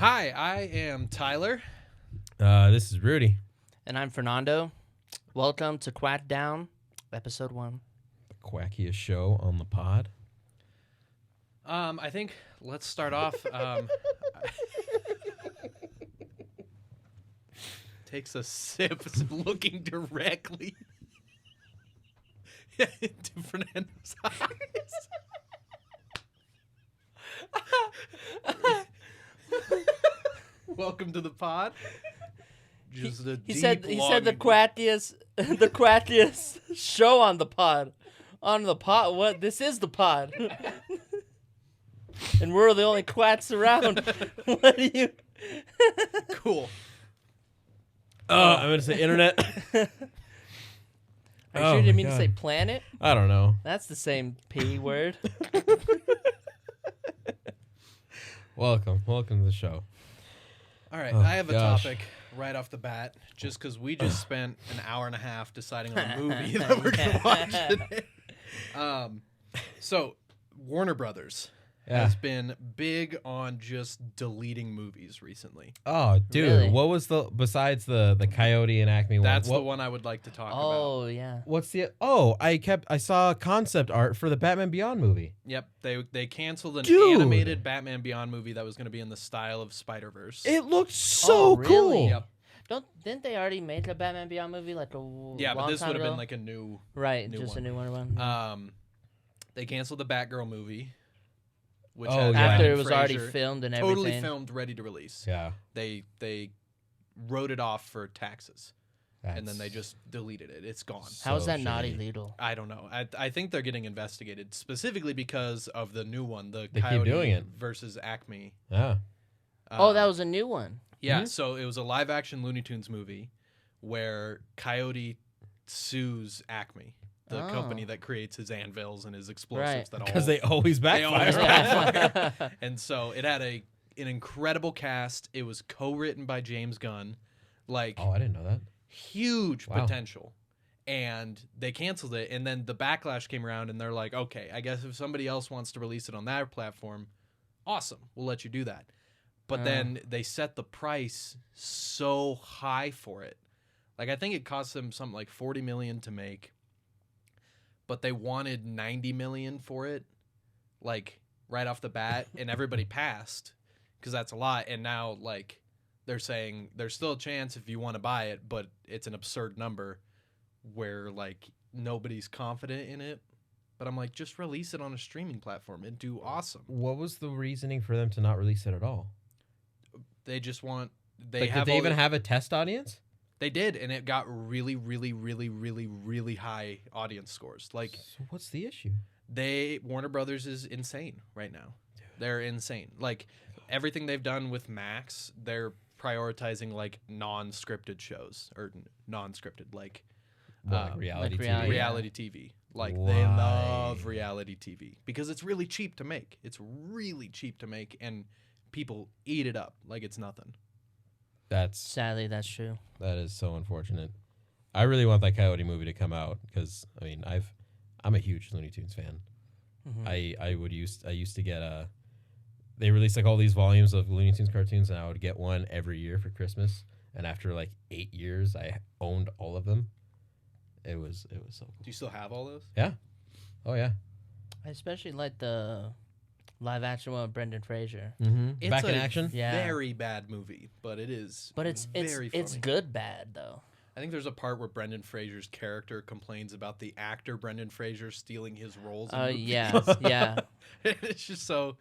Hi, I am Tyler. This is Rudy. And I'm Fernando. Welcome to Quackdown, episode 1. The quackiest show on the pod. I think let's start off. Takes a sip, looking directly into Fernando's eyes. Welcome to the pod. Just a He said the long- quackiest show on the pod. On the pod? What? This is the pod. And we're the only quacks around. What do you... Cool. I'm going to say internet. Are you sure you didn't mean to say planet? I don't know. That's the same P word. Welcome to the show. All right, Oh, I have a gosh. topic right off the bat, just because we just spent an hour and a half deciding on a movie that we're going to watch today. So, Warner Brothers has been big on just deleting movies recently. Oh, dude, Really? what was besides the Coyote and Acme one? That's the what, one I would like to talk about. Oh, yeah. What's the? I saw concept art for the Batman Beyond movie. Yep, they canceled an Dude. animated Batman Beyond movie that was going to be in the style of Spider-Verse. It looked so really? cool. Yep. Didn't they already make a Batman Beyond movie like a Yeah, long but this time would have ago? been like a new... Right, new just one. a new one. They canceled the Batgirl movie, which Oh, had yeah. After Brendan it was already Fraser. filmed and Totally everything. filmed, ready to release. Yeah. They wrote it off for taxes, and then That's- they just deleted it. It's gone. How is so that not shitty. illegal? I don't know. I think they're getting investigated specifically because of the new one, the They keep Coyote doing it. versus Acme. Yeah. Oh, that was a new one. Yeah. So it was a live action Looney Tunes movie where Coyote sues Acme, the company that creates his anvils and his explosives. Right. That Because all they always they always backfire. backfire. And so it had an incredible cast. It was co-written by James Gunn, like Oh, I didn't know that. huge Wow. potential. And they canceled it, and then the backlash came around, and they're like, okay, I guess if somebody else wants to release it on that platform, awesome, we'll let you do that. But then they set the price so high for it. Like, I think it cost them something like $40 million to make, but they wanted $90 million for it, like right off the bat, and everybody passed because that's a lot. And now, like, they're saying there's still a chance if you want to buy it, but it's an absurd number where like nobody's confident in it. But I'm like, just release it on a streaming platform and do awesome. What was the reasoning for them to not release it at all? They just want they Like, have did they all even the- have a test audience? They did, and it got really, really, really, really, really high audience scores. Like So what's the issue? Warner Brothers is insane right now. They're insane. Like everything they've done with Max, they're prioritizing like non-scripted shows or non-scripted like Like reality like TV. reality. reality TV. Like they Why? love reality TV because it's really cheap to make. It's really cheap to make, and people eat it up like it's nothing. Sadly, that's true. That is so unfortunate. I really want that Coyote movie to come out because I mean I'm a huge Looney Tunes fan. Mhm. I used to get they released like all these volumes of Looney Tunes cartoons, and I would get one every year for Christmas. And after like 8 years, I owned all of them. It was so cool. Do you still have all those? Oh yeah. I especially like the live action one with Brendan Fraser. Mm-hmm. It's Back in a action. Yeah. Very bad movie, but it is. But it's very it's funny. good bad though. I think there's a part where Brendan Fraser's character complains about the actor Brendan Fraser stealing his roles. In movies. Yeah. It's just so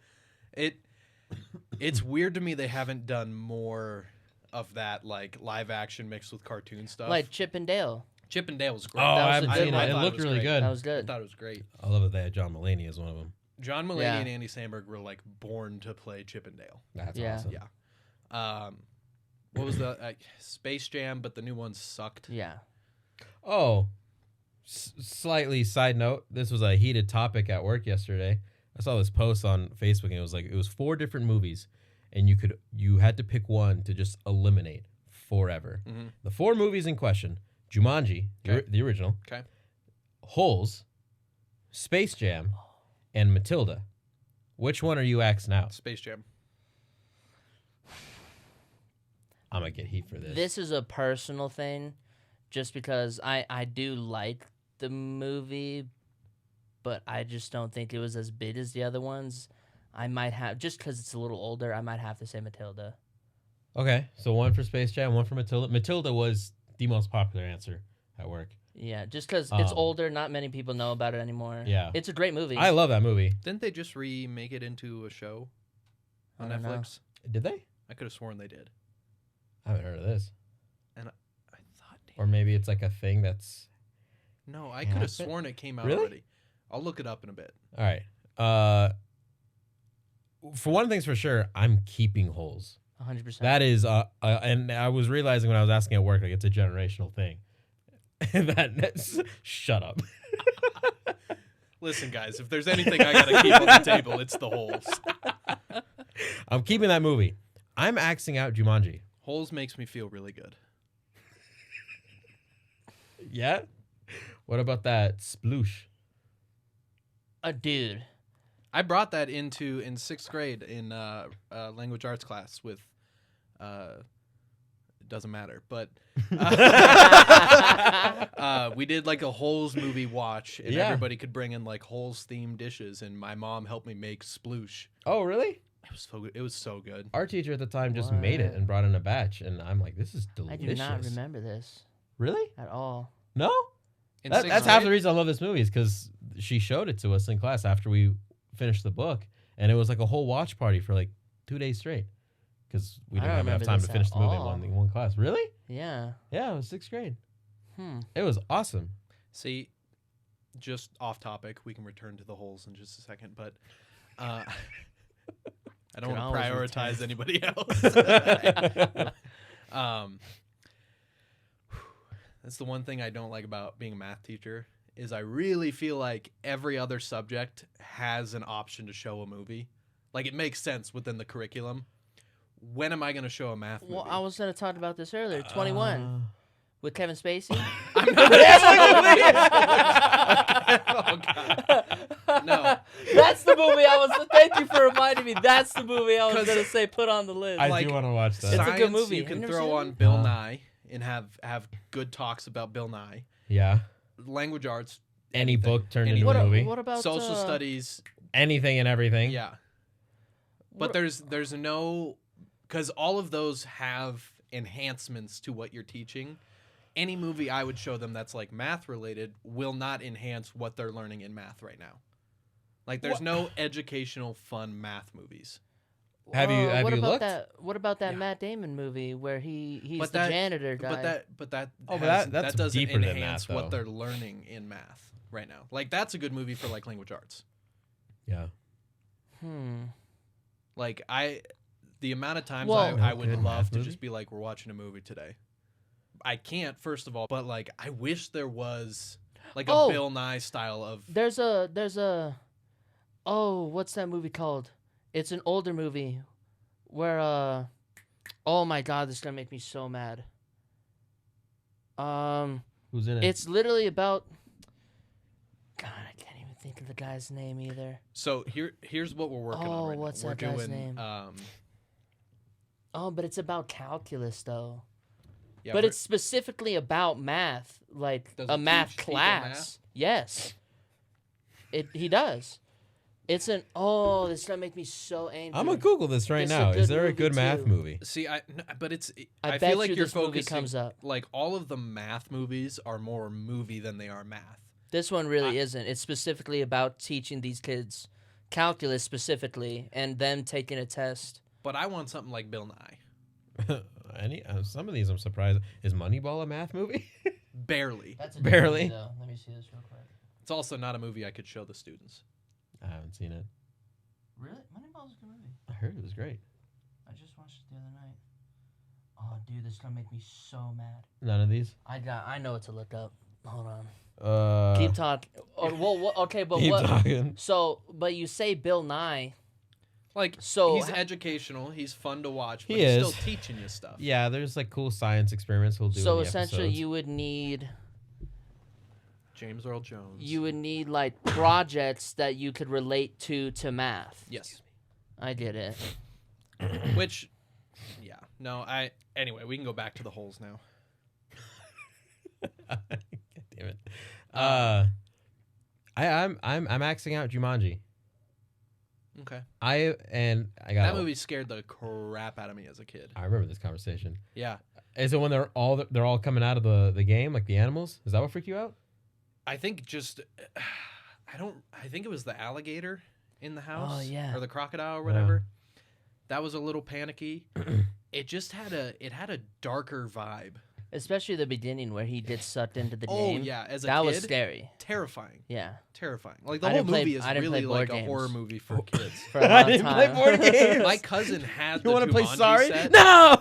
it's weird to me they haven't done more of that, like live action mixed with cartoon stuff. Like Chip and Dale. Chip and Dale was great. Oh, That was I a haven't good seen one. it. It thought looked was really great. good. That was I good. thought it was great. I love that they had John Mulaney as one of them. John Mulaney Yeah. and Andy Samberg were like born to play Chip and Dale. That's Yeah. awesome. Yeah. What was the Space Jam? But the new one sucked. Yeah. Oh, slightly side note. This was a heated topic at work yesterday. I saw this post on Facebook, and it was 4 different movies, and you had to pick one to just eliminate forever. Mm-hmm. The 4 movies in question: Jumanji, Okay. the original, Okay. Holes, Space Jam, and Matilda. Which one are you axing out? Space Jam. I'm gonna get heat for this. This is a personal thing, just because I do like the movie, but I just don't think it was as big as the other ones. I might have, just because it's a little older, I might have to say Matilda. Okay, so one for Space Jam, one for Matilda. Matilda was the most popular answer at work. Yeah, just because it's older, not many people know about it anymore. Yeah. It's a great movie. I love that movie. Didn't they just remake it into a show on I don't know. Netflix? Did they? I could have sworn they did. I haven't heard of this. And I thought, Or maybe it's like a thing that's... no, I could have sworn it came out Really? already. I'll look it up in a bit. All right. For one thing's for sure, I'm keeping Holes. 100%. That is, and I was realizing when I was asking at work, like it's a generational thing. Shut up. Listen, guys, if there's anything I gotta keep on the table, it's the Holes. I'm keeping that movie. I'm axing out Jumanji. Holes makes me feel really good. Yeah? What about that Sploosh? Dude. I brought that in 6th grade in language arts class with, it doesn't matter, but we did like a Holes movie watch, and everybody could bring in like Holes themed dishes, and my mom helped me make sploosh. Oh, really? It was so good. It was so good. Our teacher at the time just made it and brought in a batch, and I'm like, this is delicious. I do not remember this Really? at all. No? In That's 6th half grade? the reason I love this movie is because she showed it to us in class after we finished the book, and it was like a whole watch party for like 2 days straight because we I didn't don't have enough remember time this to finish at the movie all. in one class. Really? Yeah. Yeah, it was 6th grade. Hmm. It was awesome. See, just off topic, we can return to the Holes in just a second, but I don't Can want to always prioritize return. anybody else. That's the one thing I don't like about being a math teacher is I really feel like every other subject has an option to show a movie. Like it makes sense within the curriculum. When am I going to show a math movie? Well, I was going to talk about this earlier. 21 with Kevin Spacey. I'm not oh, God. No. That's the movie I was. Thank you for reminding me. That's the movie I was going to say put on the list. I Like, do want to watch that. It's a good Science, movie. You Have can you never throw seen on it? Bill No. Nye and have good talks about Bill Nye. Yeah. Language arts, Any anything. book turned Anything. into a movie. What about Social studies, Anything and everything. yeah. But there's no, because all of those have enhancements to what you're teaching. Any movie I would show them that's like math related will not enhance what they're learning in math right now. Like there's no educational fun math movies. Have you what about looked? What about that Yeah. Matt Damon movie where he's But the that- janitor guy? But that Oh, but has- that's that doesn't deeper than that, enhance though. what they're learning in math right now. Like that's a good movie for like language arts. Yeah. Like the amount of times Well- I No would good love math to movie? just be like, we're watching a movie today. I can't, first of all, but like I wish there was like a Oh. Bill Nye style of There's a oh, what's that movie called? It's an older movie where oh my god, this is gonna make me so mad. Who's in it? It's literally about God, I can't even think of the guy's name either. So here's what we're working on right what's now. We're that guy's doing name? Oh, but it's about calculus though. yeah, But we're- it's specifically about math, like Does a it math teach people class. math? Yes, he does. It's this is gonna make me so angry. I'm gonna Google this right It's a now. good Is there a movie, good math too. movie? see but it's I I bet feel like you you're this movie focusing comes up. like all of the math movies are more movie than they are math. This one really isn't. It's specifically about teaching these kids calculus specifically, and them taking a test. But I want something like Bill Nye. Some of these I'm surprised. Is Moneyball a math movie? Barely. That's a good Barely. movie, though. Let me see this real quick. It's also not a movie I could show the students. I haven't seen it. Really, Moneyball's a good movie. I heard it was great. I just watched it the other night. Oh, dude, this is gonna make me so mad. None of these. I know what to look up. Hold on. Keep Keep talking. Okay, but keep what? talking. So, but you say Bill Nye. Like, So he's educational. He's fun to watch, but He he's is. still teaching you stuff. Yeah, there's like cool science experiments he'll do. So in the essentially, episodes. you would need James Earl Jones. like projects that you could relate to math. Yes. I get it. Which Yeah. No, anyway, we can go back to the holes now. God damn it. I'm maxing out Jumanji. Okay. I got that movie scared the crap out of me as a kid. I remember this conversation. Yeah. Is it when they're all coming out of the game, like the animals? Is that what freaked you out? I think just I think it was the alligator in the house. Oh, yeah. Or the crocodile or whatever. That was a little panicky. It just had a darker vibe. Especially the beginning where he gets sucked into the Oh game. yeah, as a that kid, was scary. terrifying. Yeah. Terrifying. Like the I whole didn't play- movie is I didn't play really board like a games. horror movie for kids. For a long I didn't play time. board games. My cousin had You the want to play Jumanji Sorry? set, No.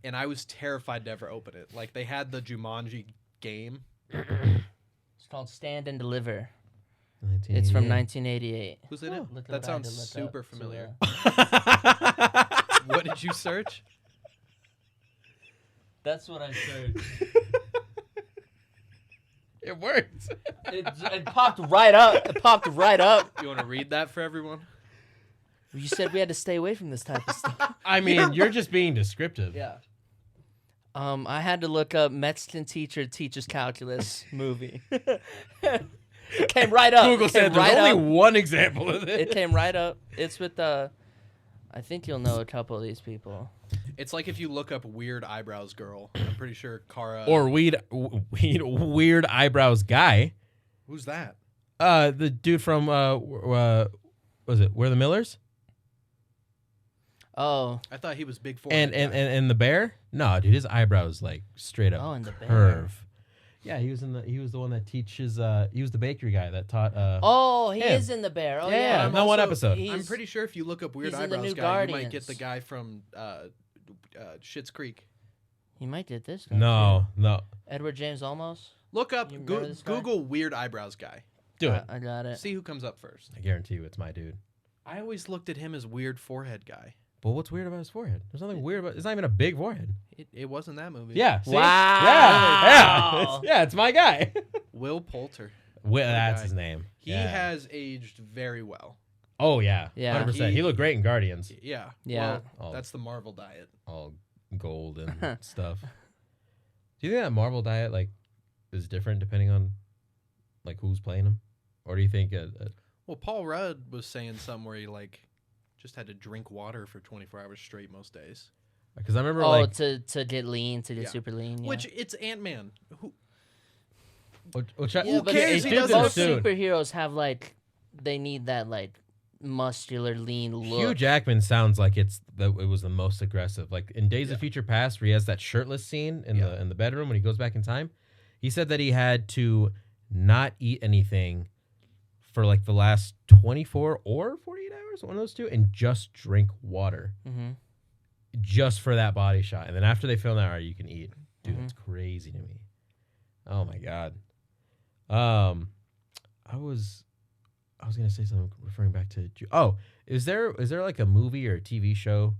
and I was terrified to ever open it. Like they had the Jumanji game. It's called Stand and Deliver. It's from 1988. Who's in it? Look That what I had to sounds look super up to, familiar. What did you search? That's what I searched. It worked. It popped right up. It popped right up. You want to read that for everyone? You said we had to stay away from this type of stuff. I mean, you're just being descriptive. Yeah. I had to look up Mexican teacher teaches calculus movie. It came right up. Google It came said there's right only up. one example of It it. came right up. It's with I think you'll know a couple of these people. It's like if you look up weird eyebrows girl. I'm pretty sure Cara. Or weird eyebrows guy. who's that? The dude from was it We're the Millers? Oh, I thought he was big forehead. And the bear? No, dude, his eyebrows like straight up and the bear. curve. Yeah, he was the one that teaches. He was the bakery guy that taught. he him. is in the bear. Oh Yeah, yeah. I'm no one also- episode. He's- I'm pretty sure if you look up weird he's in the eyebrows new guy, you might get Guardians. the guy from Schitt's Creek. He might get this guy. No. Edward James Olmos. Look up You remember this guy? Google weird eyebrows guy. Do it. I got it. See who comes up first. I guarantee you, it's my dude. I always looked at him as weird forehead guy. But what's weird about his forehead? There's nothing weird about. It's not even a big forehead. It wasn't that movie. Yeah. See? Wow. Yeah. It's my guy. Will Poulter. Well, that's guy. his name. He Yeah. has aged very well. Oh yeah. Yeah. 100%. He looked great in Guardians. Yeah. Yeah. Well, that's the Marvel diet. All gold and stuff. Do you think that Marvel diet like is different depending on like who's playing him, or do you think? Well, Paul Rudd was saying something where he like just had to drink water for 24 hours straight most days. Because I remember to get lean, to get Yeah. super lean. Yeah. Which it's Ant-Man. Who yeah, but cares? He Dude, doesn't most suit. superheroes have like they need that like muscular lean look. Hugh Jackman sounds like it was the most aggressive. Like in Days of Future Past, where he has that shirtless scene in the bedroom when he goes back in time. He said that he had to not eat anything for like the last 24 or 48 hours, one of those two, and just drink water. Mm-hmm. Just for that body shot. And then after they film that, all right, you can eat. Dude, that's crazy to me. Oh my God. I was gonna say something referring back to is there like a movie or a TV show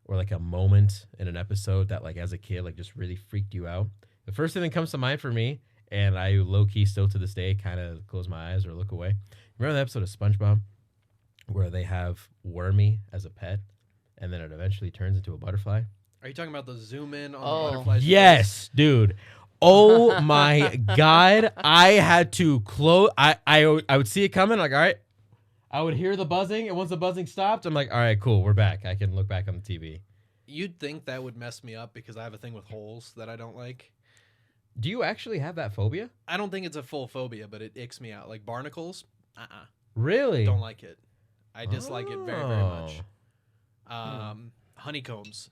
or like a moment in an episode that like as a kid like just really freaked you out? The first thing that comes to mind for me, and I low-key still to this day kind of close my eyes or look away. Remember the episode of SpongeBob where they have Wormy as a pet and then it eventually turns into a butterfly? are you talking about the zoom in on Oh. the butterflies? Yes, dude. Oh my God. I had to close. I would see it coming. Like, all right. I would hear the buzzing. And once the buzzing stopped, I'm like, all right, cool. We're back. I can look back on the TV. You'd think that would mess me up because I have a thing with holes that I don't like. Do you actually have that phobia? I don't think it's a full phobia, but it icks me out. Like barnacles, Really? don't like it. I dislike it very, very much. Oh. Honeycombs,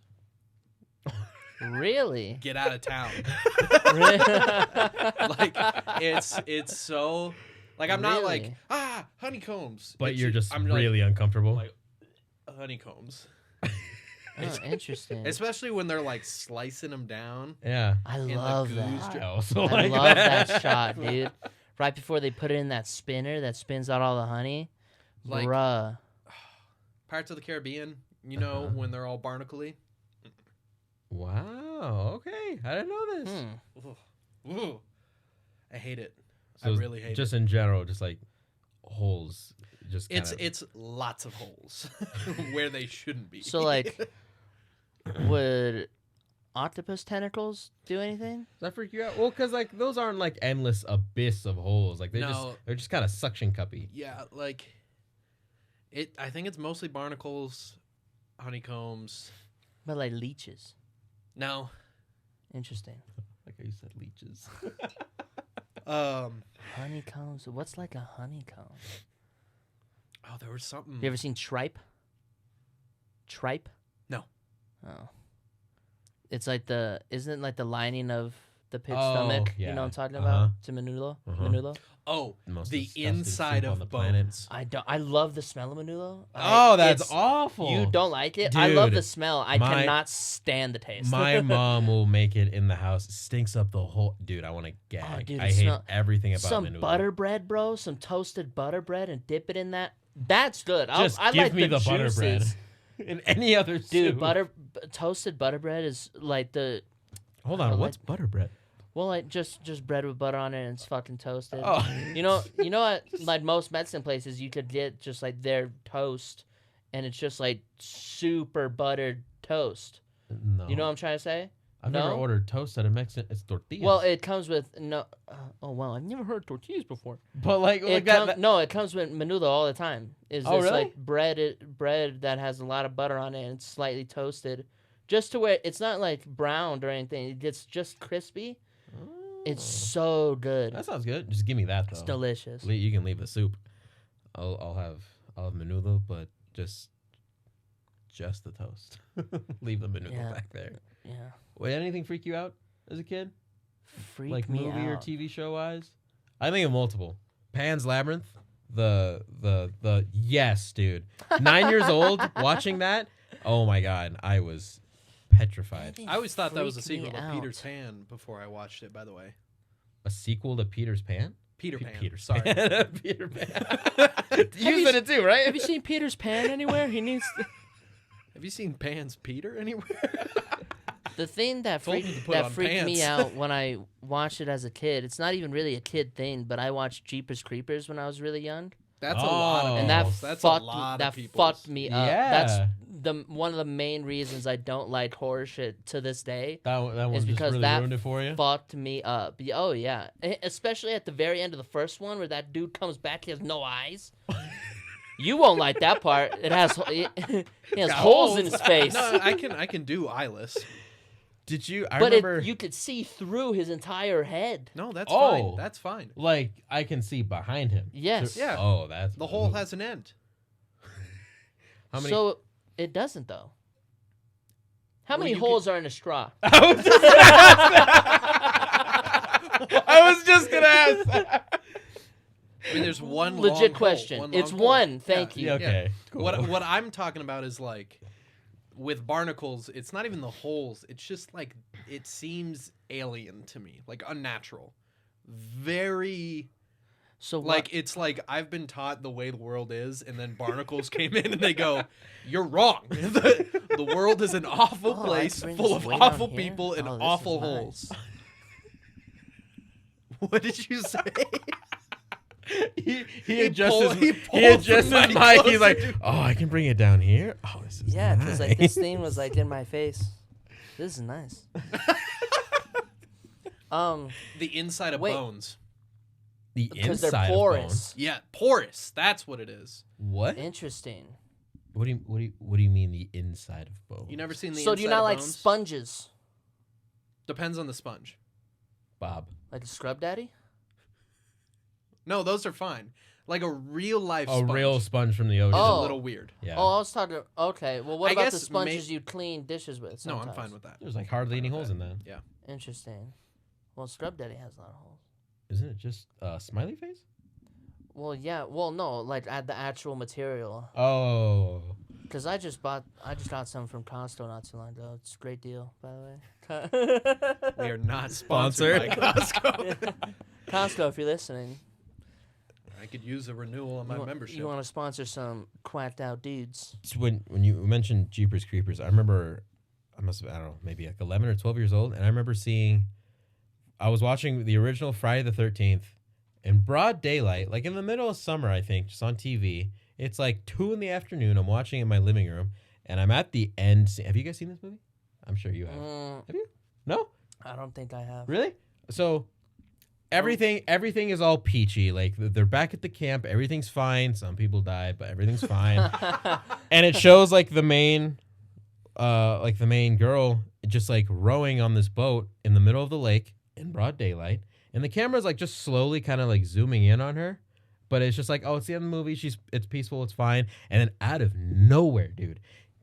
Really? get out of town. Really? Like it's so like I'm not like Really? honeycombs, But It's you're just I'm really uncomfortable. like honeycombs, Oh, interesting. especially when they're like slicing them down. yeah. I the love goose that. I also I like love that shot, dude. Right before they put it in that spinner that spins out all the honey. Like- Bruh. Pirates of the Caribbean, you know, when they're all barnacle-y. Wow. Okay. I didn't know this. Ooh. I hate it. So I really hate it. just in general, just like holes. Just It's kinda- lots of holes where they shouldn't be. So like Would octopus tentacles do anything? Does that freak you out? Well, because like those aren't like endless abyss of holes. Like they're just kind of suction cuppy. Yeah, like I think it's mostly barnacles, honeycombs. But like leeches. No. Interesting. Like how you said leeches. Honeycombs. What's like a honeycomb? Oh, there was something. You ever seen tripe? Tripe? No. Oh. It's like isn't it like the lining of the pig's stomach? Yeah. You know what I'm talking about? To Menudo? Menudo? Oh, Most the disgusting inside soup on of the planet. bones. I love the smell of Menudo. Oh, that's It's- awful. You don't like it? I love Dude, the smell. I cannot stand the taste. My mom will make it in the house. It stinks up the whole. Dude, I want to gag. Oh, dude, I it hate smell- everything about some Menudo. butter bread, bro. Some toasted butter bread and dip it in that. That's good. Just I give like me the butter juices. bread. In any other Dude, soup. toasted butter bread is like the Hold on, I what's like- butter bread? well, like just bread with butter on it and it's fucking toasted. Oh, You know what? Like most Mexican places, you could get just like their toast, and it's just like super buttered toast. no. You know what I'm trying to say? I've never no? ordered toast at a Mexican. It's tortillas. Well, it comes with no. Oh wow, I've never heard tortillas before. but like It that. no, it comes with menudo all the time. Is Oh, this really? like bread that has a lot of butter on it and it's slightly toasted, just to where it's not like browned or anything. It gets just crispy. It's so good. That sounds good. Just give me that though. It's delicious. You can leave the soup. I'll have menudo, but just the toast. Leave the menudo Yeah. back there. Yeah, Wait, anything freak you out as a kid? freak Like me movie or out. TV show wise? I think of multiple. Pan's Labyrinth. The yes, dude. 9 years old watching that. Oh my god, I was petrified. Maybe I always thought that was a freak me sequel to out. Peter's Pan before I watched it, by the way. A sequel to Peter's Pan? Peter Pan. Peter Sorry. Pan. Peter Pan. You said it too, right? Have you seen Peter's Pan anywhere? He needs Have you seen Pan's Peter anywhere? the thing that Told you to put on freaked me pants. out when I watched it as a kid. It's not even really a kid thing, but I watched Jeepers Creepers when I was really young. That's a lot of Oh. And that people's. That's fucked a lot that of people's. fucked me up. Yeah. That's one of the main reasons I don't like horror shit to this day. That one Is just because really that ruined it for you? Fucked me up. Oh yeah, especially at the very end of the first one where that dude comes back, he has no eyes. You won't like that part. It has he has holes in his face. No, I can do eyeless. Did you? I But remember. you could see through his entire head. No, that's Oh. fine. That's fine. Like I can see behind him. Yes. Yeah. Oh, that's The hole has an end. How many? So it doesn't though. How Well, many you holes are in a straw? I was just gonna ask that. I was just gonna ask that. I mean, there's one Legit long hole, question. one It's long hole. one. Thank you. Yeah, okay. Cool. What I'm talking about is like with barnacles, it's not even the holes. It's just like it seems alien to me, like unnatural. Very So like it's like I've been taught the way the world is, and then barnacles came in and they go, "You're wrong. The world is an awful Oh, I place can bring full this of way awful down here? people and Oh, this awful is nice. holes." What did you say? He adjusts he his, pulls he adjusts the his mic mic. He's closer like, to- oh, I can bring it down here. Oh, this is yeah, because like this nice." thing was like in my face. This is nice. The inside of Wait. bones. The Because inside they're of porous. bones. Yeah, porous. That's what it is. What? Interesting. What do you mean the inside of bones? You never seen the So inside do you not of like bones? sponges? Depends on the sponge. Bob. Like a scrub daddy? No, those are fine. Like a real life A sponge real sponge from the ocean. is Oh. a little weird. Yeah. Oh, I was talking. Okay, well, what I about the guess sponges you clean dishes with? No, Sometimes? I'm fine with that. There's like hardly any holes in that. Yeah. Interesting. Well, scrub daddy has a lot of holes. Isn't it just smiley face? Well, yeah. Well, no, like at the actual material. Oh. Cause I just got some from Costco not too long ago. It's a great deal, by the way. We are not sponsored by Costco. Costco, if you're listening, I could use a renewal on my membership. You want to sponsor some quacked out dudes? So when you mentioned Jeepers Creepers, I remember I don't know, maybe like 11 or 12 years old, and I remember I was watching the original Friday the 13th in broad daylight, like in the middle of summer, I think, just on TV. It's like 2 in the afternoon. I'm watching it in my living room, and I'm at the end. Have you guys seen this movie? I'm sure you have. Have you? No? I don't think I have. Really? So everything is all peachy. Like they're back at the camp. Everything's fine. Some people died, but everything's fine. And it shows like the main girl just like rowing on this boat in the middle of the lake in broad daylight. And the camera's like just slowly kind of like zooming in on her. But it's just like, oh, it's the end of the movie. It's peaceful. It's fine. And then out of nowhere, dude,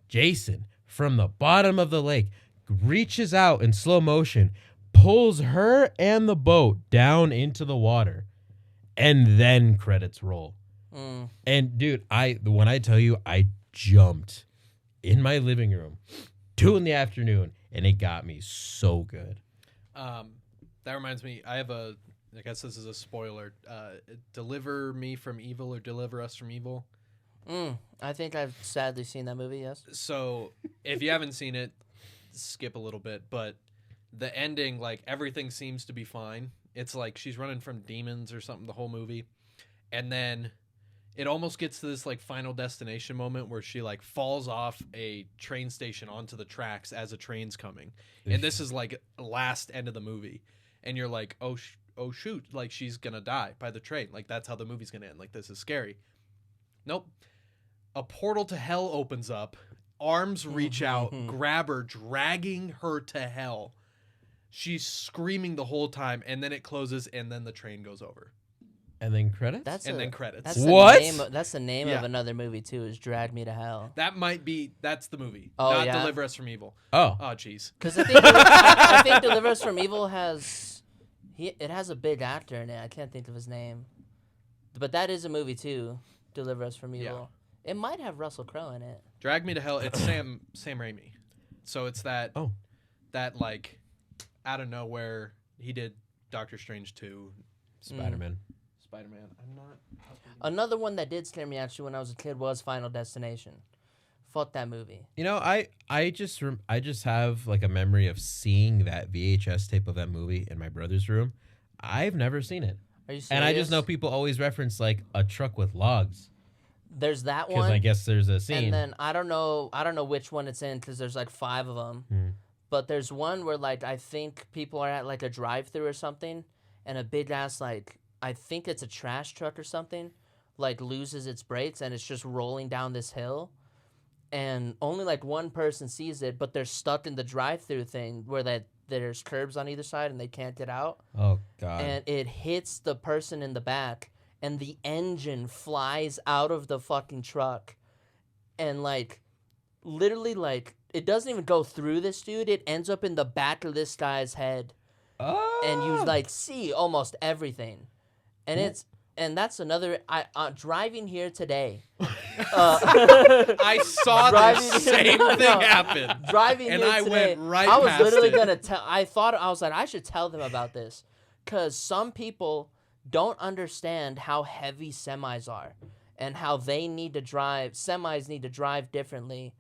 Jason from the bottom of the lake reaches out in slow motion, pulls her and the boat down into the water, and then credits roll. And dude, when I tell you, I jumped in my living room, 2 p.m, and it got me so good. That reminds me, I guess this is a spoiler. Deliver Me from Evil or Deliver Us from Evil. I think I've sadly seen that movie, yes. So if you haven't seen it, skip a little bit, but the ending, like everything seems to be fine. It's like she's running from demons or something the whole movie. And then it almost gets to this like Final Destination moment where she like falls off a train station onto the tracks as a train's coming. And this is like last end of the movie. And you're like, oh shoot, like she's gonna die by the train. Like that's how the movie's gonna end. Like this is scary. Nope. A portal to hell opens up. Arms reach out, grab her, dragging her to hell. She's screaming the whole time, and then it closes, and then the train goes over. And then credits? Then credits. That's What? The name of another movie, too, is Drag Me to Hell. That's the movie. Oh, not yeah? Deliver Us from Evil. Oh, jeez. Because I think Deliver Us from Evil has a big actor in it. I can't think of his name. But that is a movie, too, Deliver Us from Evil. It might have Russell Crowe in it. Drag Me to Hell, it's Sam Raimi. So it's that like, out of nowhere, he did Doctor Strange 2. Spider-Man. I'm not... Another one that did scare me, actually, when I was a kid was Final Destination. Fuck that movie. You know, I just have like a memory of seeing that VHS tape of that movie in my brother's room. I've never seen it. Are you serious? And I just know people always reference like a truck with logs. There's that one. Because I guess there's a scene. And then I don't know which one it's in because there's like 5 of them. But there's one where like I think people are at like a drive-thru or something, and a big ass like I think it's a trash truck or something, like loses its brakes and it's just rolling down this hill, and only like one person sees it, but they're stuck in the drive-thru thing where there's curbs on either side and they can't get out. Oh God! And it hits the person in the back. And the engine flies out of the fucking truck. And, like, literally, like, it doesn't even go through this dude. It ends up in the back of this guy's head. Oh. And you, like, see almost everything. And that's another... driving here today... I saw the same thing happen. Driving and here I today, went right I was past literally it. going to tell... I was like, I should tell them about this. Because some people... don't understand how heavy semis are and how semis need to drive differently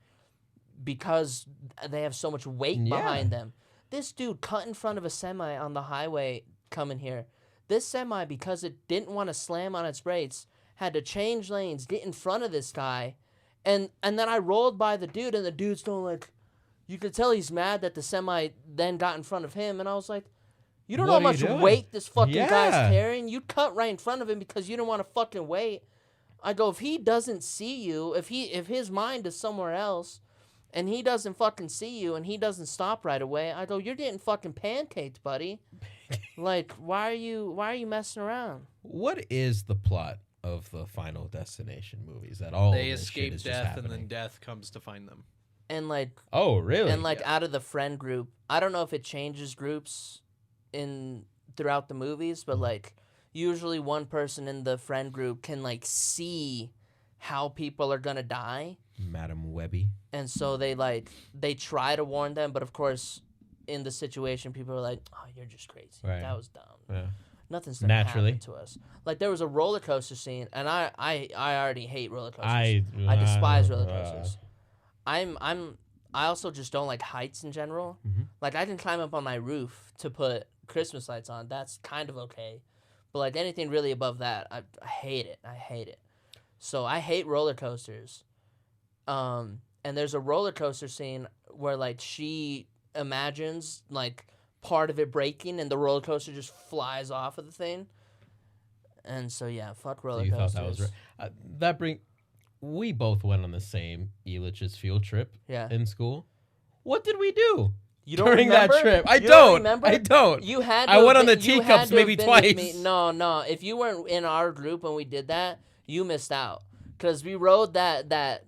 because they have so much weight behind them. This dude cut in front of a semi on the highway coming here. This semi, because it didn't want to slam on its brakes, had to change lanes, get in front of this guy. And then I rolled by the dude, and the dude's still like, you could tell he's mad that the semi then got in front of him. And I was like, you don't know how much weight this fucking guy's carrying. You cut right in front of him because you don't want to fucking wait. I go, if he doesn't see you, if his mind is somewhere else, and he doesn't fucking see you, and he doesn't stop right away, I go, you're getting fucking pancaked, buddy. Like, why are you messing around? What is the plot of the Final Destination movies? That all they escape death, and then death comes to find them. And like, oh really? And like out of the friend group, I don't know if it changes groups throughout the movies, but like usually one person in the friend group can like see how people are gonna die. Madam Webby. And so they try to warn them, but of course in the situation people are like, oh, you're just crazy. Right. That was dumb. Yeah. Nothing's gonna happen to us. Like there was a roller coaster scene, and I already hate roller coasters. I despise roller coasters. I also just don't like heights in general. Mm-hmm. Like I can climb up on my roof to put Christmas lights on. That's kind of okay. But like anything really above that, I hate it. I hate it. So I hate roller coasters. And there's a roller coaster scene where like she imagines like part of it breaking and the roller coaster just flies off of the thing. And so yeah, fuck roller You coasters. thought that was we both went on the same Elitch's field trip in school. What did we do? You don't during remember? that trip? I You don't remember? I don't. You had. I went on the teacups maybe twice. No. If you weren't in our group when we did that, you missed out. Because we rode that The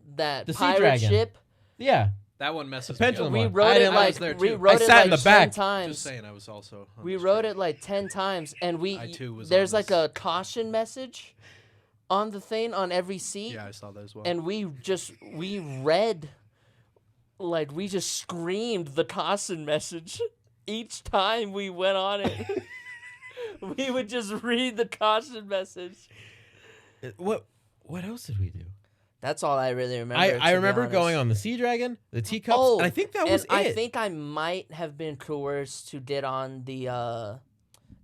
sea pirate dragon. ship. Yeah. That one messes The me pendulum up. We one. rode I it didn't- like I was there, we too. rode I it sat like in the 10 back. times. Just saying, I was also. On We this rode trip. it like 10 times, and I too was. there's on like this. a caution message on the thing on every seat, Yeah, I saw that as well. and we read, like we just screamed the caution message each time we went on it. We would just read the caution message. What else did we do? That's all I really remember. I to be remember honest. going on the Sea Dragon, the teacups, Oh, and I think that and was it. I think I might have been coerced to get on the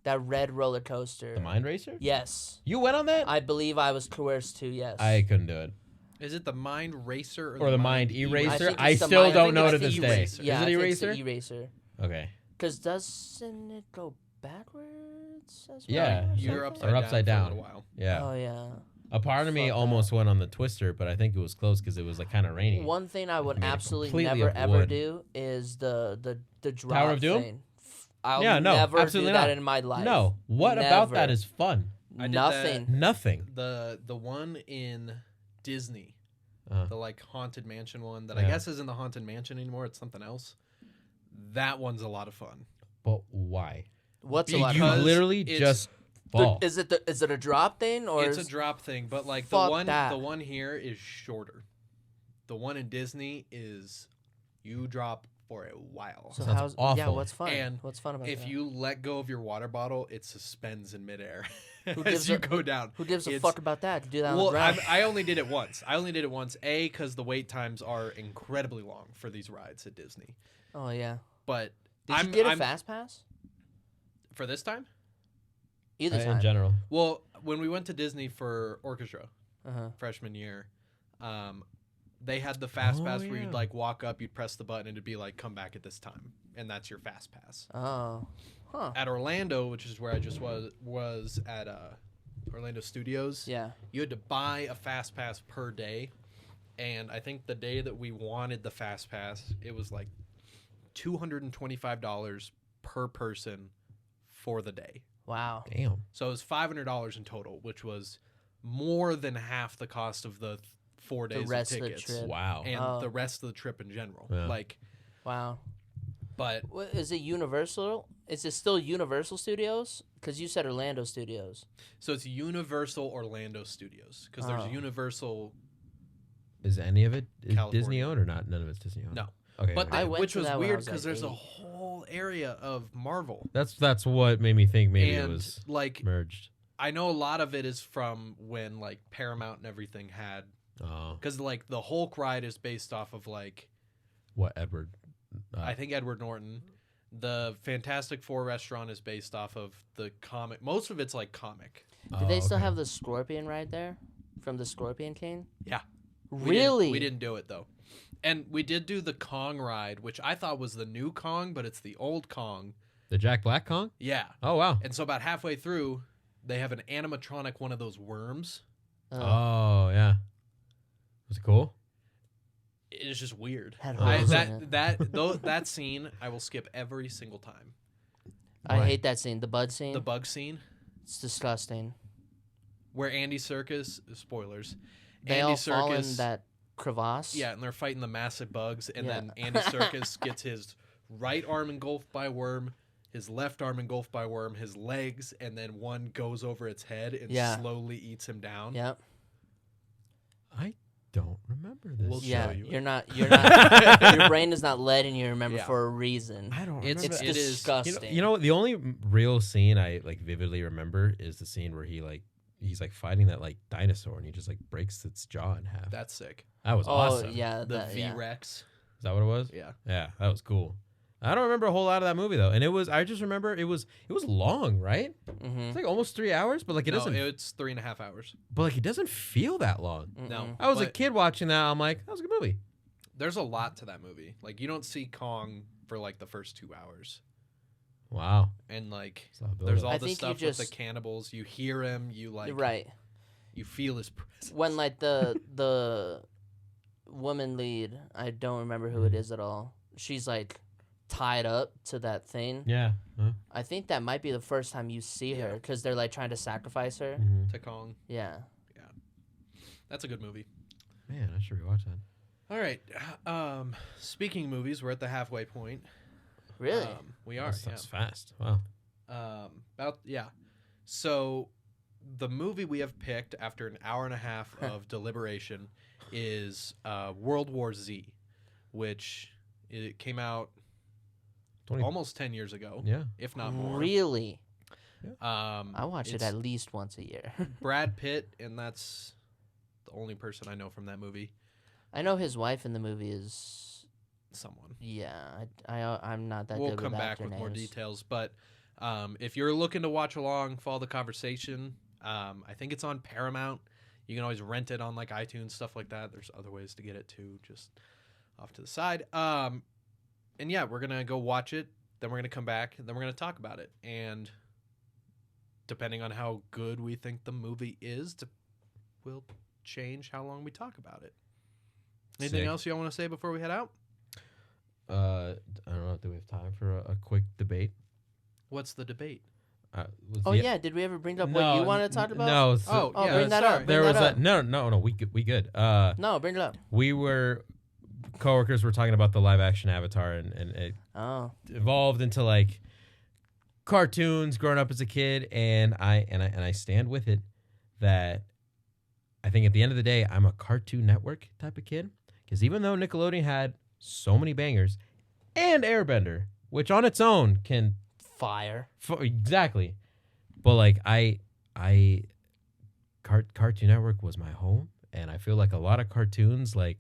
that red roller coaster. the Mind Racer? Yes. You went on that? I believe I was coerced to, yes. I couldn't do it. Is it the Mind Racer Or the Mind I Eraser? think I it's the still Mind- don't I know think to it's this the day. Eraser. Yeah, Is I it think Eraser? it's the Eraser. Okay. Because doesn't it go backwards as well? Yeah. or You're something? upside, Or upside down. down. For a little while. Yeah. Oh, yeah. A part of me Fuck almost that. went on the Twister, but I think it was close because it was like kind of rainy. One thing I would made it absolutely completely never of ever wood. do is the drop Tower of Doom? thing. I'll Yeah, no, never do absolutely that not. in my life. No. What about that Never. is fun? I did Nothing. Nothing. The one in Disney, Uh, the like haunted mansion one that I Yeah. guess isn't the haunted mansion anymore. It's something else. That one's a lot of fun. but why? What's a You lot You of Because literally it's- just fall. Is it a drop thing or It's a is- drop thing, but like Fuck the that. one here is shorter. The one in Disney is you drop for a while. So Sounds how's yeah? awful. What's fun? And What's fun about If that? you let go of your water bottle, it suspends in midair Who as gives you a- go down. Who gives a It's- fuck about that? Do that on Well, the ground. I only did it once. A, because the wait times are incredibly long for these rides at Disney. Oh yeah. But Did you get a fast pass? for this time? Either in time. general. Well, when we went to Disney for orchestra Uh-huh. freshman year, they had the fast Oh, pass where yeah. you'd like walk up, you'd press the button, and it'd be like, come back at this time, and that's your fast pass. Oh. Huh. At Orlando, which is where I just was at Orlando Studios. Yeah. You had to buy a fast pass per day, and I think the day that we wanted the fast pass, it was like $225 per person for the day. Wow. Damn. So it was $500 in total, which was more than half the cost of the 4 days rest of of the tickets trip. Wow. and Oh. the rest of the trip in general. Yeah. Like, Wow. but Is it Universal? Is it still Universal Studios? Because you said Orlando Studios. so it's Universal Orlando Studios because there's Oh. Universal. Is any of it Disney California. owned or not? None of it's Disney owned. No. Okay. But okay. I went which to was that when I weird was, because like, there's a 8. whole area of Marvel. That's what made me think maybe it and was like merged. I know a lot of it is from when like Paramount and everything had Oh, because like the Hulk ride is based off of like what Edward? I think Edward Norton. The Fantastic Four restaurant is based off of the comic. Most of it's like comic. Do they still okay. have the Scorpion right there? From the Scorpion King? Yeah. Really? We didn't do it though. And we did do the Kong ride, which I thought was the new Kong, but it's the old Kong. the Jack Black Kong? Yeah. Oh wow. And so about halfway through, they have an animatronic one of those worms. Oh yeah. Was it cool? It is just weird. Had I- holes in it. That scene I will skip every single time. I Why? hate that scene. The bud scene. The bug scene It's disgusting. where Andy Serkis, spoilers, They Andy all fall in Serkis, that crevasse. yeah, and they're fighting the massive bugs, and Yeah. then Andy Serkis gets his right arm engulfed by a worm, his left arm engulfed by a worm, his legs, and then one goes over its head and Yeah. slowly eats him down. Yep. I don't remember this. We'll show Yeah. you. You're not. Your brain is not letting you remember Yeah. for a reason. I don't It's- remember. It's It is- disgusting. You know what? The only real scene I like vividly remember is the scene where he's like fighting that like dinosaur and he just like breaks its jaw in half. That's sick. That was Oh awesome. yeah. The that, V yeah. Rex. Is that what it was? Yeah. Yeah, that was cool. I don't remember a whole lot of that movie though, and I just remember it was long, right? Mm-hmm. It's like almost 3 hours, but like it No, doesn't, it's 3.5 hours. but like it doesn't feel that long. No. I was a but- kid watching that. I'm like, that was a good movie. there's a lot to that movie. Like, you don't see Kong for like the first 2 hours. Wow. And like, It's a lot of there's buildup. all the stuff with the cannibals. You hear him. You like, Right. You feel his presence. When like the woman lead, I don't remember who it is at all. She's like tied up to that thing. Yeah. Huh? I think that might be the first time you see her because they're like trying to sacrifice her. Mm-hmm. To Kong. Yeah. That's a good movie. Man, I should rewatch that. All right. Speaking of movies, we're at the halfway point. Really? We are. That's fast. Wow. So the movie we have picked after an hour and a half of deliberation is World War Z, which it came out 20 almost 10 years ago, Yeah. if not more. Really? I watch it at least once a year. Brad Pitt, and that's the only person I know from that movie. I know his wife in the movie is someone. Yeah, I'm not that We'll good come with back actor with names. more details, but if you're looking to watch along, follow the conversation. I think it's on Paramount. You can always rent it on like iTunes, stuff like that. There's other ways to get it too, just off to the side. And yeah, we're gonna go watch it. Then we're gonna come back, and then we're gonna talk about it. And depending on how good we think the movie is, will change how long we talk about it. Anything else you want to say before we head out? I don't know. Do we have time for a quick debate? What's the debate? Yeah. Did we ever bring up what you want to talk about? No. Yeah, bring that up. There was that. No. We good. No, bring it up. We were coworkers were talking about the live action Avatar, and it evolved into like cartoons growing up as a kid, and I stand with it that I think at the end of the day I'm a Cartoon Network type of kid, because even though Nickelodeon had so many bangers and Airbender, which on its own can fire exactly, but like Cartoon Network was my home, and I feel like a lot of cartoons like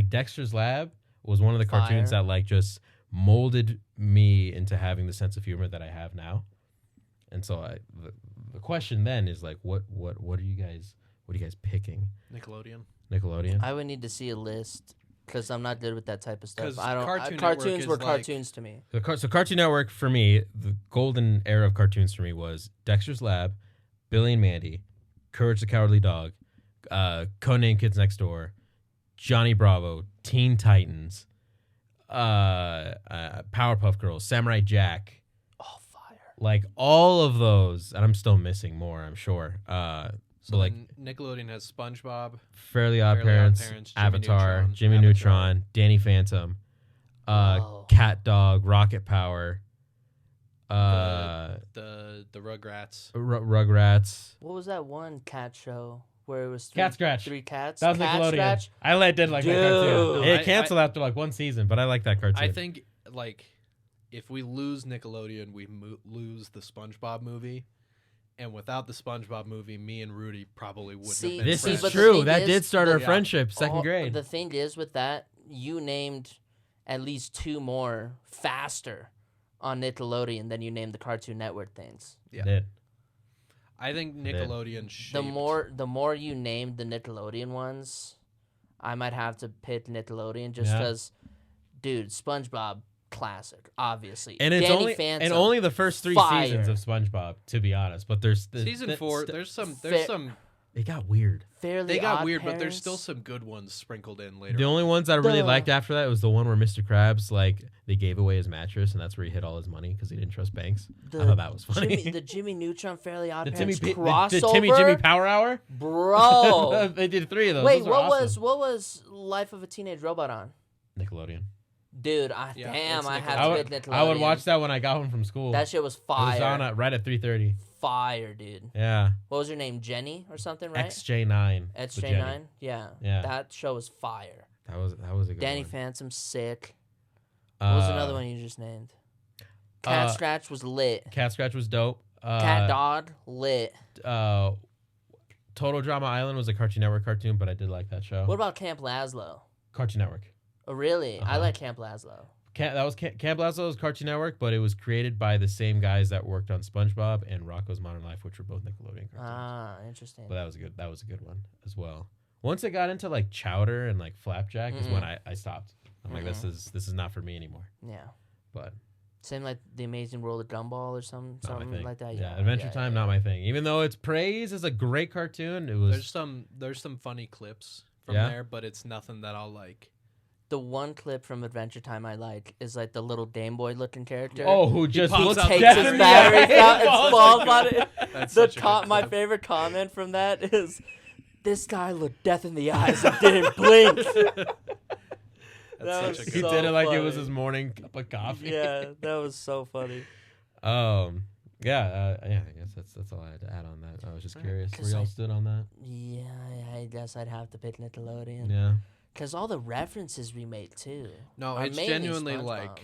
Dexter's Lab was one of the cartoons that like just molded me into having the sense of humor that I have now. And so the question then is like, what are you guys picking? Nickelodeon. I would need to see a list because I'm not good with that type of stuff. 'Cause I don't. Cartoons Were like- cartoons to me. So Cartoon Network for me, the golden era of cartoons for me was Dexter's Lab, Billy and Mandy, Courage the Cowardly Dog, Codename Kids Next Door, Johnny Bravo, Teen Titans, Powerpuff Girls, Samurai Jack. Oh, fire! Like all of those, and I'm still missing more, I'm sure. So like Nickelodeon has SpongeBob, Fairly Odd Parents, Avatar, Jimmy Neutron, Danny Phantom, Cat Dog, Rocket Power, the Rugrats. Rugrats. What was that one cat show where it was Cat Scratch. 3 cats? That was Cat Nickelodeon. Scratch? I did like that cartoon. No, It canceled after like one season, but I like that cartoon. I think like if we lose Nickelodeon, we lose the SpongeBob movie. And without the SpongeBob movie, me and Rudy probably wouldn't have been this friends. is but the true. thing That is, did start our friendship, second grade. The thing is with that, you named at least 2 more faster on Nickelodeon than you named the Cartoon Network things. Yeah. Did. I think Nickelodeon shaped... The more you named the Nickelodeon ones, I might have to pick Nickelodeon just because, dude, SpongeBob classic, obviously. And it's only the first 3 seasons of SpongeBob, to be honest. But there's season 4. There's some. They got weird. They got weird, but there's still some good ones sprinkled in later. The only ones that I really liked after that was the one where Mr. Krabs they gave away his mattress, and that's where he hid all his money because he didn't trust banks. I thought that was funny. The Jimmy Neutron Fairly Odd The Parents Timmy crossover. Jimmy Power Hour, bro. They did 3 of those. Wait, Those were awesome. what was Life of a Teenage Robot on? Nickelodeon. Dude, I have to pick Nickelodeon. I would watch that when I got home from school. That shit was fire. It was on right at 3:30. Fire, dude. Yeah. What was her name? Jenny or something, right? XJ9. XJ9? Yeah. Yeah. That show was fire. That was a good Danny one. Phantom, sick. What was another one you just named? Cat Scratch was lit. Cat Scratch was dope. Cat Dog, lit. Total Drama Island was a Cartoon Network cartoon, but I did like that show. What about Camp Lazlo? Cartoon Network. Oh, really? I like Camp Lazlo. Camp Lazlo was Cartoon Network, but it was created by the same guys that worked on SpongeBob and Rocko's Modern Life, which were both Nickelodeon cartoons. Ah, interesting. But that was a good one as well. Once it got into like chowder and like flapjack is when I stopped. I'm like, this is not for me anymore. Yeah. But same like The Amazing World of Gumball or something like that. Yeah, Adventure Time, not my thing. Even though it's praised as a great cartoon, it was. There's some funny clips from there, but it's nothing that I'll like. The one clip from Adventure Time I like is like the little Game Boy looking character. Oh, who just takes death his in the batteries eye. out and falls on it. That's My favorite comment from that is, "This guy looked death in the eyes and didn't blink." That's such a He good did it like funny. it was his morning cup of coffee. Yeah, that was so funny. Yeah, I guess that's all I had to add on that. I was just curious where y'all stood on that. Yeah, I guess I'd have to pick Nickelodeon. Yeah. Because all the references we make too. No, are it's mainly genuinely SpongeBob.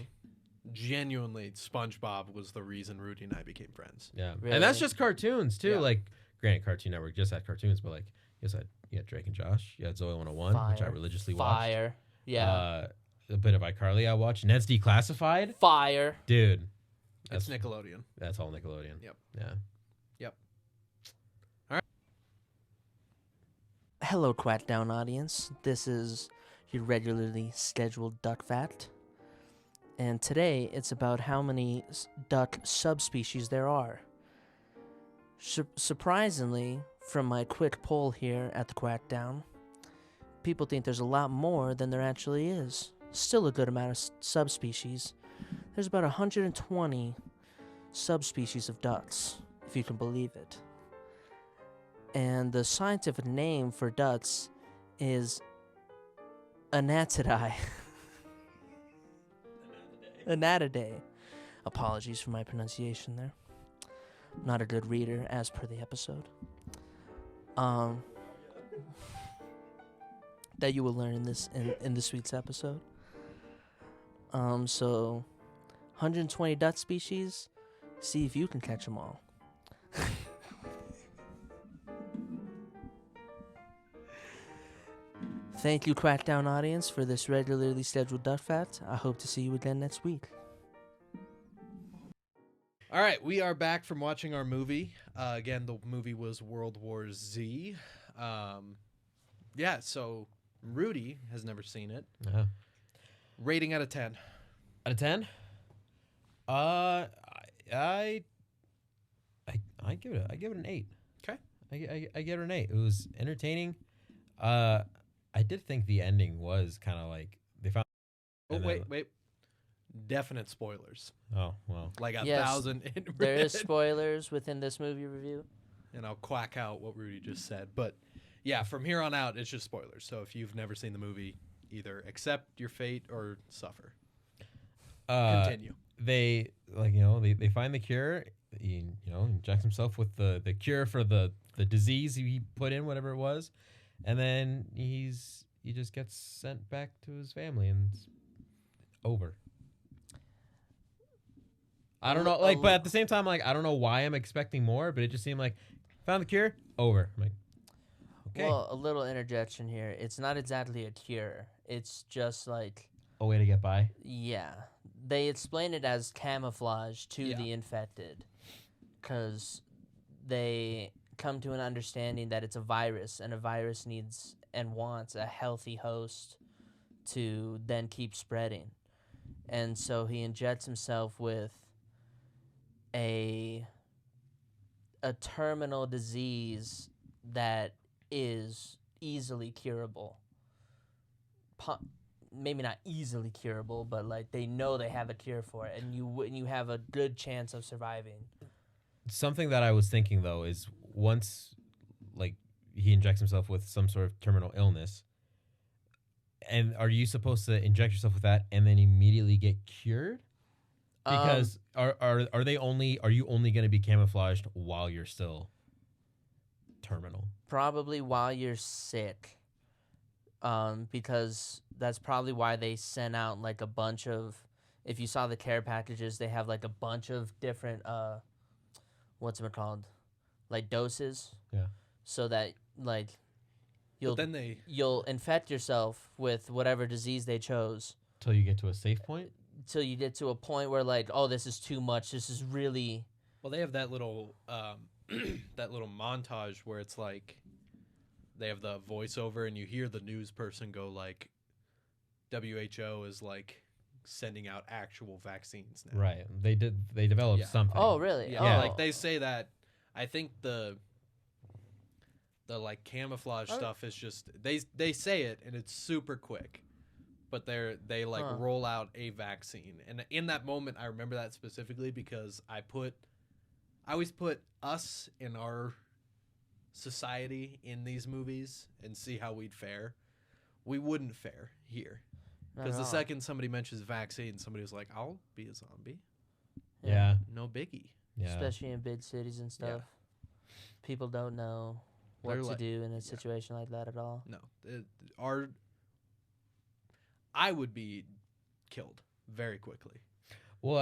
genuinely SpongeBob was the reason Rudy and I became friends. Yeah. Really? And that's just cartoons too. Yeah. Like, granted, Cartoon Network just had cartoons, but like, you had Drake and Josh. You had Zoe 101, which I religiously watched. Fire. Yeah. A bit of iCarly I watched. Ned's Declassified. Fire. Dude. It's Nickelodeon. That's all Nickelodeon. Yep. Yeah. Hello, Quackdown audience. This is your regularly scheduled Duck Fact. And today it's about how many duck subspecies there are. Surprisingly, from my quick poll here at the Quackdown, people think there's a lot more than there actually is. Still a good amount of subspecies. There's about 120 subspecies of ducks, if you can believe it. And the scientific name for ducks is Anatidae. Anatidae. Apologies for my pronunciation there. Not a good reader, as per the episode. That you will learn in this week's episode. So 120 duck species. See if you can catch them all. Thank you, Quackdown audience, for this regularly scheduled Duck Fact. I hope to see you again next week. All right, we are back from watching our movie. Again, the movie was World War Z. So Rudy has never seen it. Yeah. Rating out of 10. Out of 10? I give it an 8. Okay. I give it an 8. It was entertaining. I did think the ending was kind of like they found. Oh, wait. Definite spoilers. Oh, well. Like 1,000. There is spoilers within this movie review. And I'll quack out what Rudy just said. But yeah, from here on out, it's just spoilers. So if you've never seen the movie, either accept your fate or suffer. Continue. They they find the cure. He injects himself with the cure for the disease he put in, whatever it was, and then he just gets sent back to his family and it's over. I don't know, but at the same time, I don't know why I'm expecting more, but it just seemed like found the cure, over. I'm like, okay. Well, a little interjection here. It's not exactly a cure. It's just like a way to get by. Yeah. They explain it as camouflage to the infected because they come to an understanding that it's a virus, and a virus needs and wants a healthy host to then keep spreading. And so he injects himself with a terminal disease that is easily curable. Maybe not easily curable, but they know they have a cure for it, and you have a good chance of surviving. Something that I was thinking though is once he injects himself with some sort of terminal illness, and are you supposed to inject yourself with that and then immediately get cured? Because are you only going to be camouflaged while you're still terminal? Probably while you're sick. Because that's probably why they sent out a bunch of, if you saw the care packages, they have a bunch of different what's it called, doses. Yeah. So that you'll infect yourself with whatever disease they chose Till you get to a safe point. Till you get to a point where this is too much. This is really. Well, they have that little that little montage where it's they have the voiceover, and you hear the news person go like, WHO is like sending out actual vaccines now. Right. They developed Yeah. something. Oh, really? Yeah, Oh. like they say that. I think the like camouflage stuff is just they say it and it's super quick, but they like roll out a vaccine, and in that moment I remember that specifically because I always put us in our society in these movies and see how we'd fare. We wouldn't fare here because the second somebody mentions vaccine, somebody was like, "I'll be a zombie." Yeah. No biggie. Yeah. Especially in big cities and stuff. People don't know what They're to like- do in a situation like that at all. No, I would be killed very quickly. Well,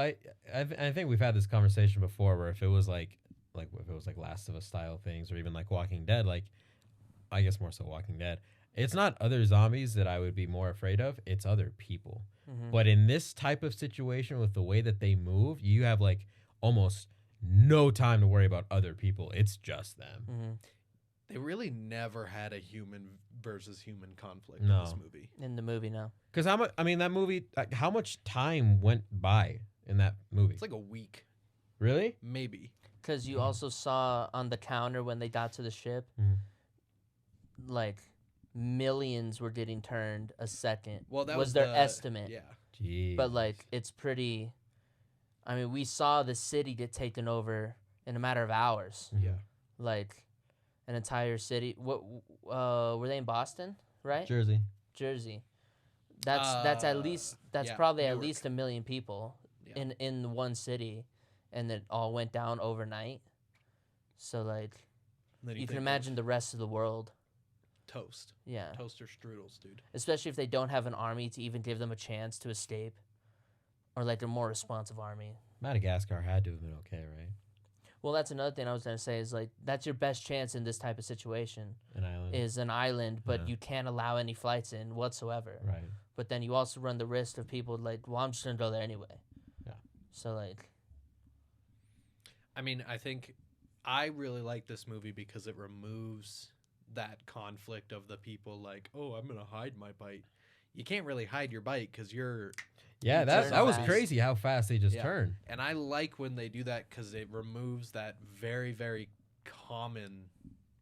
I think we've had this conversation before where if it was like if it was like Last of Us style things or even like Walking Dead, like I guess more so Walking Dead, it's not other zombies that I would be more afraid of, it's other people. Mm-hmm. But in this type of situation with the way that they move, you have like almost no time to worry about other people. It's just them. Mm-hmm. They really never had a human versus human conflict No. in this movie. In the movie, no. Because that movie, like, how much time went by in that movie? It's like a week, Really? maybe. Because you also saw on the counter when they got to the ship, like millions were getting turned a second. Well, that was their estimate. Yeah. Jeez. But like it's pretty. I mean, we saw the city get taken over in a matter of hours. Mhm. Yeah. Like an entire city. What were they in Boston? Right, Jersey. Jersey. That's at least yeah, probably at Newark. least 1 million people Yeah. in one city, and it all went down overnight. So like Then you can think of imagine the rest of the world. toast, Yeah, toaster strudels, dude. especially if they don't have an army to even give them a chance to escape, or like a more responsive army. Madagascar had to have been okay, right? Well, that's another thing I was gonna say is like that's your best chance in this type of situation An island. is an island, but Yeah. you can't allow any flights in whatsoever. Right. But then you also run the risk of people like, well, I'm just gonna go there anyway. Yeah. So like, I mean, I think I really like this movie because it removes that conflict of the people like, oh, I'm gonna hide my bite. You can't really hide your bite because you're. Yeah, You that turn was fast. crazy how fast they just Yeah. turn. And I like when they do that because it removes that very, very common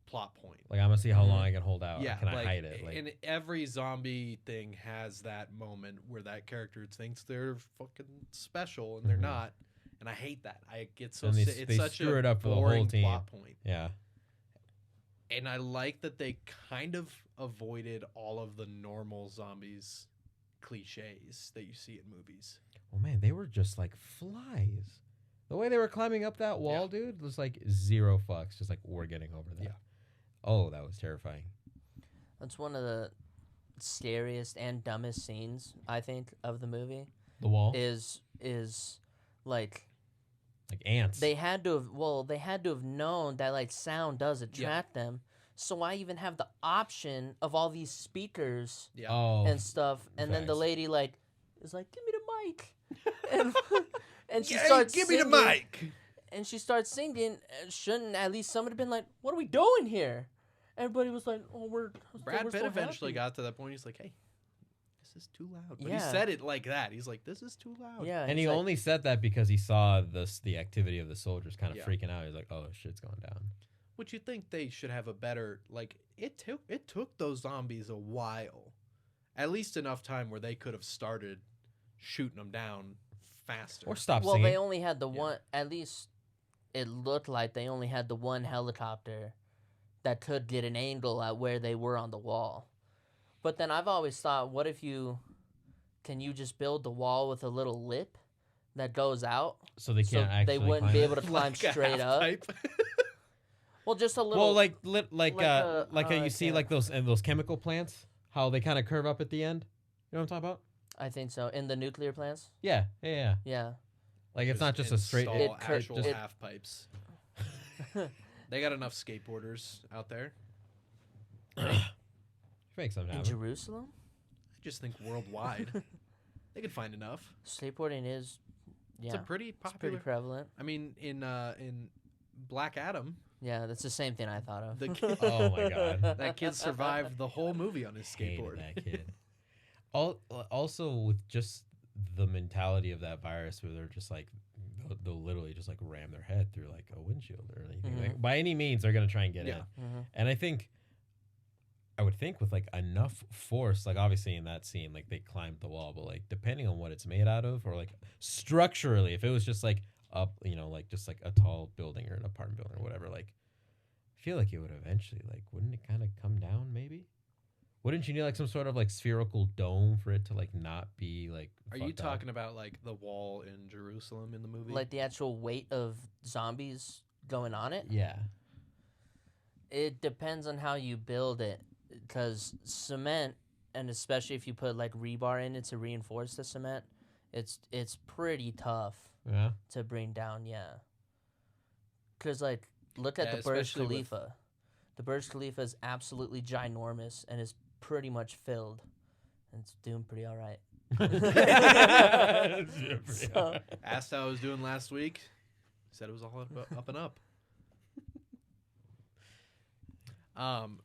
plot point. Like, I'm gonna see how Mhm. long I can hold out. Yeah, Can I like, hide it? Like, and every zombie thing has that moment where that character thinks they're fucking special and they're Mhm. not, and I hate that. I get so And they it's they such screw a it up for the whole boring team. plot point. yeah. And I like that they kind of avoided all of the normal zombies cliches that you see in movies. Oh man, they were just like flies. The way they were climbing up that wall, dude, was like zero fucks. Just like, we're getting over that. Yeah. Oh, that was terrifying. that's one of the scariest and dumbest scenes I think of the movie. The wall, Is like like ants. they had to have known that like sound does attract them. So why even have the option of all these speakers Yeah. Oh, and stuff? And then the facts. lady like is like, give me the mic, and she Hey, starts give me the singing, mic. and she starts singing. Shouldn't at least somebody been like, what are we doing here? Everybody was like, oh, we're Brad we're Pitt so eventually happy. got to that point. He's like, hey, this is too loud. But he Yeah. said it like that. He's like, this is too loud. Yeah, and he's he like, only said that because he saw the activity of the soldiers kind of Yeah. freaking out. He's like, oh, shit's going down. Which you think they should have a better like it took those zombies a while. At least enough time where they could have started shooting them down faster. Or stop well, singing. they only had the Yeah. one. At least it looked like they only had the one helicopter that could get an angle at where they were on the wall. But then I've always thought, what if can you just build the wall with a little lip that goes out, so they so can't actually they wouldn't climb be it? able to climb Like a straight half up? pipe. Well, just a little. Well, like like how a- you see yeah. like those chemical plants, how they kind of curve up at the end. You know what I'm talking about? I think so. In the nuclear plants. Yeah. Yeah. Like it's not just a straight. install It cur- actual it- half pipes. They got enough skateboarders out there. Make something In happen. Jerusalem, I just think worldwide, they could find enough. skateboarding is, yeah, It's a pretty it's popular. pretty prevalent. I mean, in Black Adam, Yeah, that's the same thing I thought of. The kid, Oh my god. that kid survived the whole movie on his Hated skateboard. that kid. Also, with just the mentality of that virus, where they're just like, they'll literally just like ram their head through like a windshield or anything. Mhm. Like, by any means, they're gonna try and get Yeah. in. Mhm. And I would think with like enough force, like obviously in that scene, like they climbed the wall, but like depending on what it's made out of, or like structurally, if it was just like up, like just like a tall building or an apartment building or whatever, like I feel like it would eventually, like, wouldn't it kind of come down maybe? Wouldn't you need like some sort of like spherical dome for it to like not be like? Are you fucked up? talking about like the wall in Jerusalem in the movie? Like the actual weight of zombies going on it? Yeah. It depends on how you build it, because cement, and especially if you put like rebar in it to reinforce the cement, it's pretty tough Yeah. to bring down. Yeah. Because like look at Yeah, the Burj especially with- Khalifa. The Burj Khalifa is absolutely ginormous and is pretty much filled, and it's doing pretty all right. So- Asked how I was doing last week. Said it was all up and up.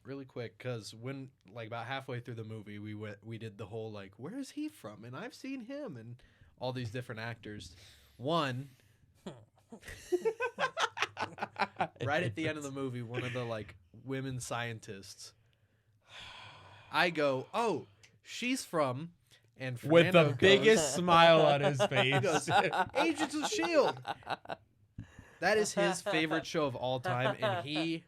Really quick, because when like about halfway through the movie, we did the whole like, where is he from? And I've seen him and all these different actors. One, right at the end of the movie, one of the like women scientists. I go, oh, she's from, and With Fernando the goes, biggest smile on his he face. goes, Agents of Shield. That is his favorite show of all time, and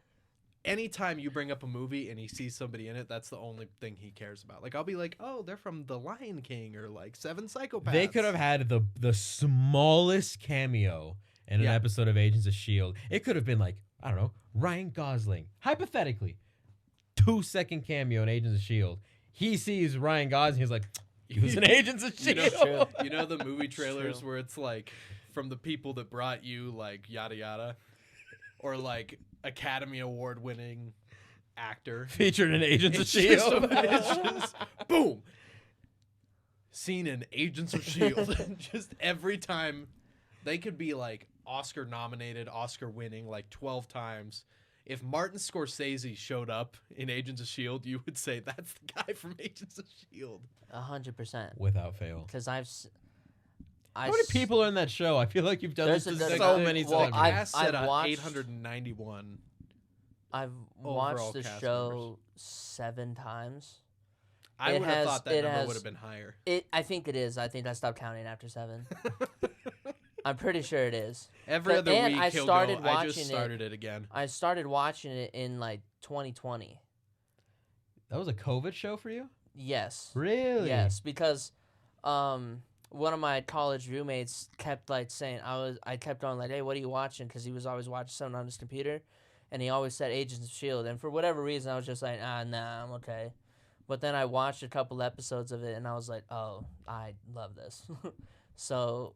anytime you bring up a movie and he sees somebody in it, that's the only thing he cares about. Like, I'll be like, oh, they're from The Lion King or like Seven Psychopaths. They could have had the smallest cameo in an Yeah. episode of Agents of S.H.I.E.L.D. It could have been like, I don't know, Ryan Gosling. Hypothetically, 2-second cameo in Agents of S.H.I.E.L.D. He sees Ryan Gosling, he's like, he was in Agents of You know, S.H.I.E.L.D. you know the movie trailers true. where it's like from the people that brought you like yada yada, or like Academy Award winning actor Featured in Agents of It's just S.H.I.E.L.D. it's just boom, seen in Agents of Shield. Just every time, they could be like Oscar nominated, Oscar winning like 12 times. If Martin Scorsese showed up in Agents of Shield, you would say that's the guy from Agents of Shield. 100%. Without fail. Because How many people are in that show? I feel like you've done this There's to a good so amount. many Well, celebrities. I've- Cast said I've watched- 891. I've overall watched the cast show members. 7 times. I It would have has- thought that it number has- would have been higher. I think it is. I think I stopped counting after 7. I'm pretty sure it is. Every other And week I he'll started go, I watching just it- started it again. I started watching it in like 2020. That was a COVID show for you? Yes. Really? Yes, because one of my college roommates kept like saying I kept on like, hey, what are you watching? Because he was always watching something on his computer, and he always said Agents of Shield, and for whatever reason I was just like, nah, I'm okay. But then I watched a couple episodes of it, and I was like, oh, I love this. So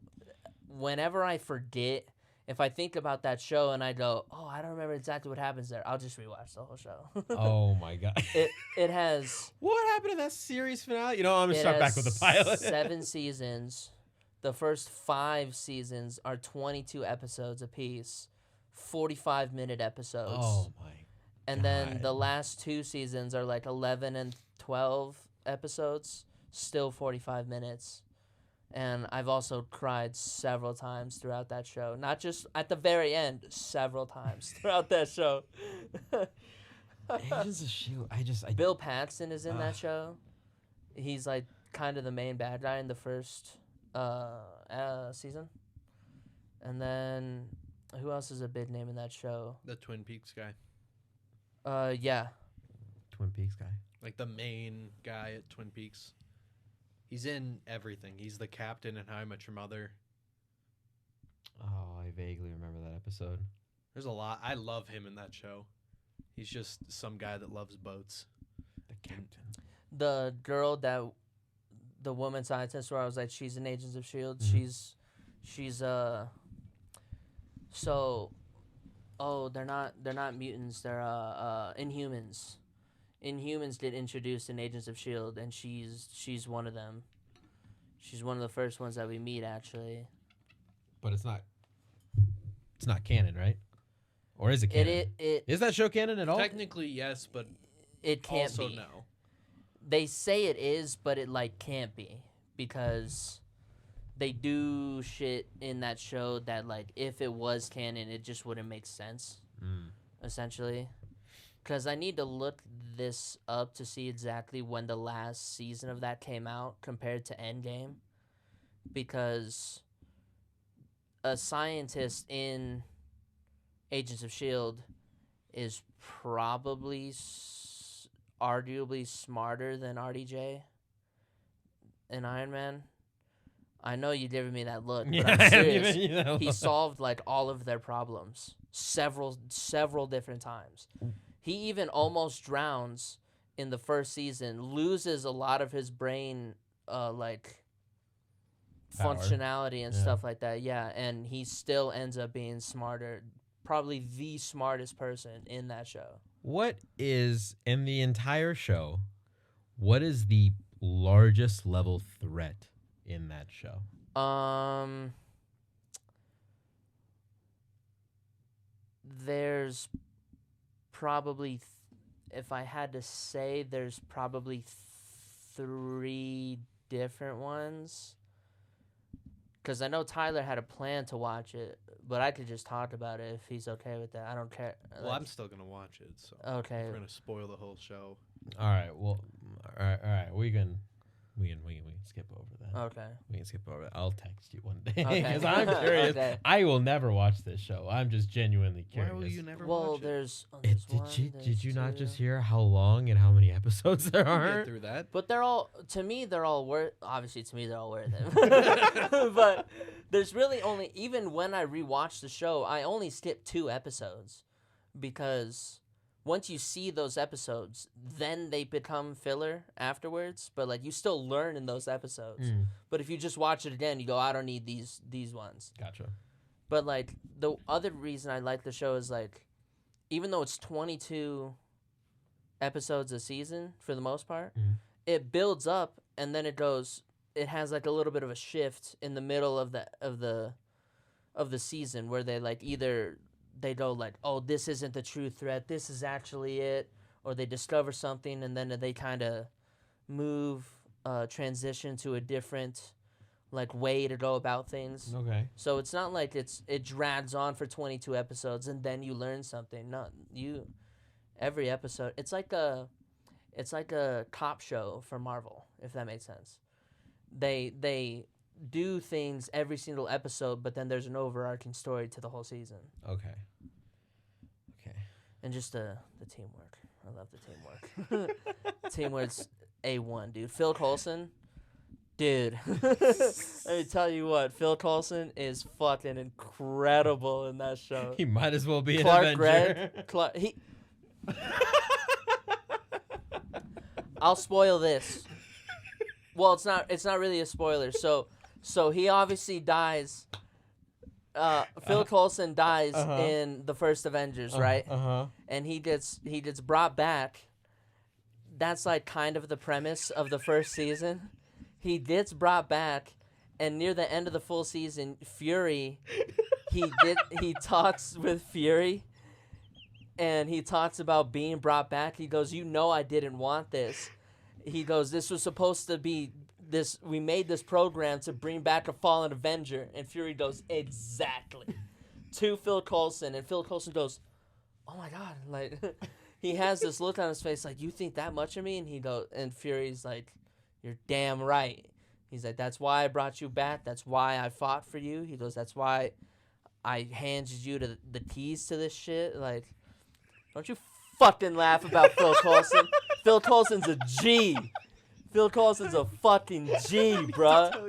whenever I forget, if I think about that show and I go, oh, I don't remember exactly what happens there, I'll just rewatch the whole show. Oh my god. It has. What happened to that series finale? I'm gonna It start back has with the pilot. 7 seasons. The first 5 seasons are 22 episodes apiece, 45-minute episodes. Oh my. and then God. the last 2 seasons are like 11 and 12 episodes, still 45 minutes. And I've also cried several times throughout that show. Not just at the very end, several times throughout that show. Agents of S.H.I.E.L.D. I Bill Paxton is in that Ugh. show. He's like kind of the main bad guy in the first season. And then who else is a big name in that show? The Twin Peaks guy. Yeah. Twin Peaks guy. Like the main guy at Twin Peaks. He's in everything. He's the captain in How I Met Your Mother. Oh, I vaguely remember that episode. There's a lot. I love him in that show. He's just some guy that loves boats. The captain. The girl the woman scientist where I was like, she's in Agents of S.H.I.E.L.D. Mhm. She's they're not mutants, they're Inhumans. Inhumans get introduced in Agents of S.H.I.E.L.D. and she's one of them. She's one of the first ones that we meet, actually. But it's not canon, right? Or is it canon? Is that show canon at all? Technically, yes, but it can't also be. no. They say it is, but it like can't be because they do shit in that show that like if it was canon, it just wouldn't make sense. Essentially, because I need to look this up to see exactly when the last season of that came out compared to Endgame, because a scientist in Agents of S.H.I.E.L.D. is probably arguably smarter than RDJ in Iron Man. I know you giving me that look, but I'm serious. He solved like all of their problems several different times. He even almost drowns in the first season, loses a lot of his brain like Power. Functionality and stuff like that. Yeah, and he still ends up being smarter, probably the smartest person in that show. What is, in the entire show, what is the largest level threat in that show? There's probably, if I had to say, there's probably 3 different ones. Because I know Tyler had a plan to watch it, but I could just talk about it if he's okay with that. I don't care. Well, I'm still going to watch it, so okay. We're going to spoil the whole show. All right, well, all right. We can skip over that. Okay. We can skip over that. I'll text you one day Okay. because I'm curious. Okay. I will never watch this show. I'm just genuinely curious. Why will you never watch it? There's Did you not just hear how long and how many episodes there are? Get through that. But they're all worth. Obviously, to me, they're all worth it. But there's really only, even when I rewatch the show, I only skip 2 episodes because once you see those episodes, then they become filler afterwards. But like you still learn in those episodes. But if you just watch it again, you go, I don't need these ones. Gotcha. But like the other reason I like the show is like, even though it's 22 episodes a season for the most part, it builds up and then it has like a little bit of a shift in the middle of the season where they like either they go like, oh, this isn't the true threat, this is actually it, or they discover something and then they kind of transition to a different like way to go about things. Okay. So it's not like it drags on for 22 episodes and then you learn something. No, every episode it's like a cop show for Marvel, if that makes sense. They do things every single episode, but then there's an overarching story to the whole season. Okay. And just the teamwork. I love the teamwork. Teamwork's A1, dude. Phil Coulson, dude. Let me tell you what, Phil Coulson is fucking incredible in that show. He might as well be an Clark Avenger. Gregg. I'll spoil this. Well, it's not really a spoiler. So he obviously dies. Phil Coulson dies in the first Avengers, right? And he gets brought back. That's like kind of the premise of the first season. He gets brought back, and near the end of the full season, Fury, he talks with Fury, and he talks about being brought back. He goes, I didn't want this. He goes, this was supposed to be this. We made this program to bring back a fallen Avenger. And Fury goes, exactly. To Phil Coulson. And Phil Coulson goes, oh my God. Like, he has this look on his face like, you think that much of me? And Fury's like, you're damn right. He's like, that's why I brought you back. That's why I fought for you. He goes, that's why I handed you the keys to this shit. Like, don't you fucking laugh about Phil Coulson. Phil Coulson's a G. Phil Coulson's a fucking G, bruh. I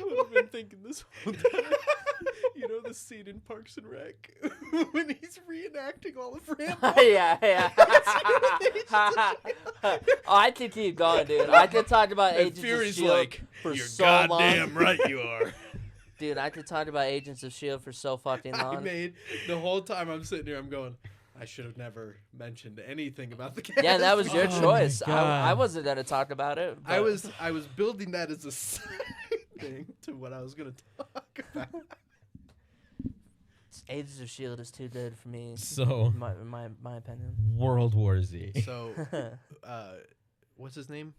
would have been thinking this whole time. You know the scene in Parks and Rec when he's reenacting all of Rambo? Yeah. Oh, I could keep going, dude. I could talk about Agents Fury's of S.H.I.E.L.D. like, for you're so goddamn long. right you are. Dude, I could talk about Agents of S.H.I.E.L.D. for so fucking long. The whole time I'm sitting here, I'm going, I should have never mentioned anything about the cast. Yeah, that was your choice. my God. I wasn't going to talk about it. I but- was building that as a side thing to what I was going to talk about. Agents of S.H.I.E.L.D. is too good for me. So my opinion. World War Z. So, what's his name?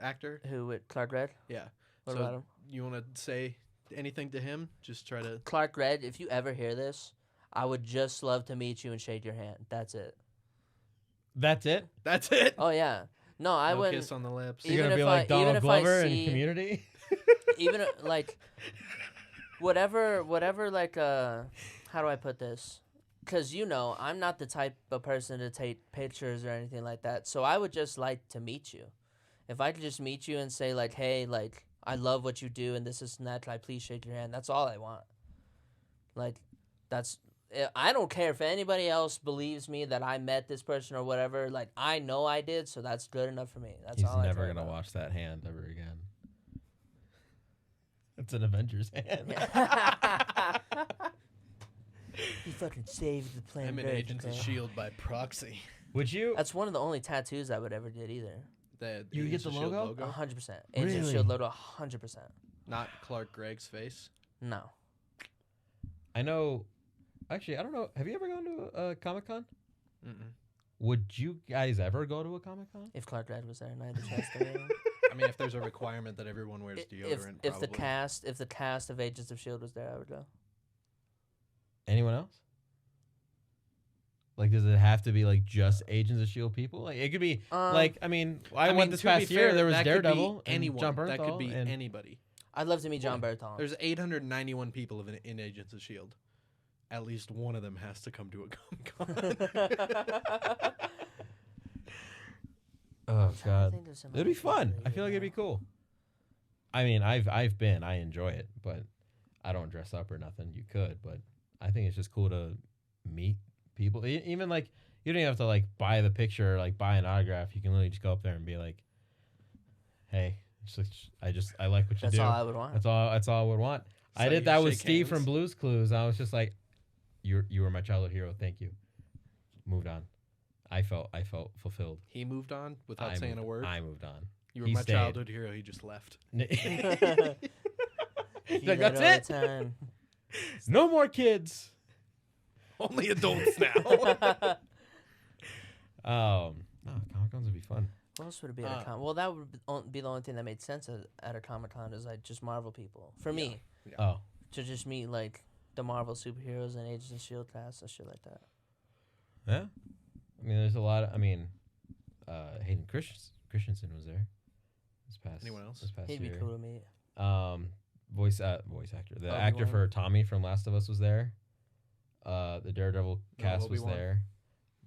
Actor? Who with Clark Red? Yeah. What So about him? you want to say anything to him? Just try to. Clark Red. If you ever hear this, I would just love to meet you and shake your hand. That's it. That's it? That's it. Oh yeah. No, I No wouldn't. kiss on the lips. Even You're gonna if be like I- even Donald if I Glover in see- Community? Even like whatever like how do I put this? Because I'm not the type of person to take pictures or anything like that, so I would just like to meet you. If I could just meet you and say like, hey, like I love what you do and this is that, like please shake your hand. That's all I want. Like I don't care if anybody else believes me that I met this person or whatever. Like I know I did, so that's good enough for me. That's He's all. never I care gonna about. watch that hand ever again. It's an Avengers hand. He fucking saved the planet. I'm an Earth, Agents of okay? S.H.I.E.L.D. by proxy. Would you? That's one of the only tattoos I would ever get either. The You Agents get the of S.H.I.E.L.D. logo? 100%. Agents of Really? S.H.I.E.L.D. logo 100%. Not Clark Gregg's face. No. I know. Actually, I don't know. Have you ever gone to a Comic-Con? Mm-mm. Would you guys ever go to a Comic-Con? If Clark Red was there and I had the chance to meet him. I mean, if there's a requirement that everyone wears deodorant, If the probably. cast of Agents of S.H.I.E.L.D. was there, I would go. Anyone else? Like, does it have to be like just Agents of S.H.I.E.L.D. people? Like, it could be I mean, I went this to be past year. fair, There was that could be Daredevil, and anyone. John Bernthal, That could be and anybody. I'd love to meet John Bernthal. There's 891 people in Agents of S.H.I.E.L.D. At least one of them has to come to a Comic-Con. oh god, think there's some it'd be other fun. people I feel like it'd be now. cool. I mean, I've been. I enjoy it, but I don't dress up or nothing. You could, but I think it's just cool to meet people. Even like you don't even have to like buy the picture or like buy an autograph. You can literally just go up there and be like, "Hey, I like what you That's do." all I would want. That's all I would want. I So did you that with shake Steve hands? from Blue's Clues. I was just like, "You were my childhood hero. Thank you." Moved on. I felt fulfilled. He moved on without I saying moved, a word. I moved on. You were he my stayed. childhood hero. He just left. He's You like, let that's all it. the time. No more kids. Only adults now. No, Comic Cons would be fun. What else would it be at a con? Well, that would be the only thing that made sense at a Comic Con is like just Marvel people. For me, Oh, to just meet like the Marvel superheroes and Agents of S.H.I.E.L.D. cast and shit like that. yeah. I mean, there's a lot of. I mean, Hayden Christensen was there. This past. Anyone else? This past He'd be year. cool to meet. Voice actor. The Obi-Wan. actor for Tommy from Last of Us was there. The Daredevil cast was Obi-Wan. there.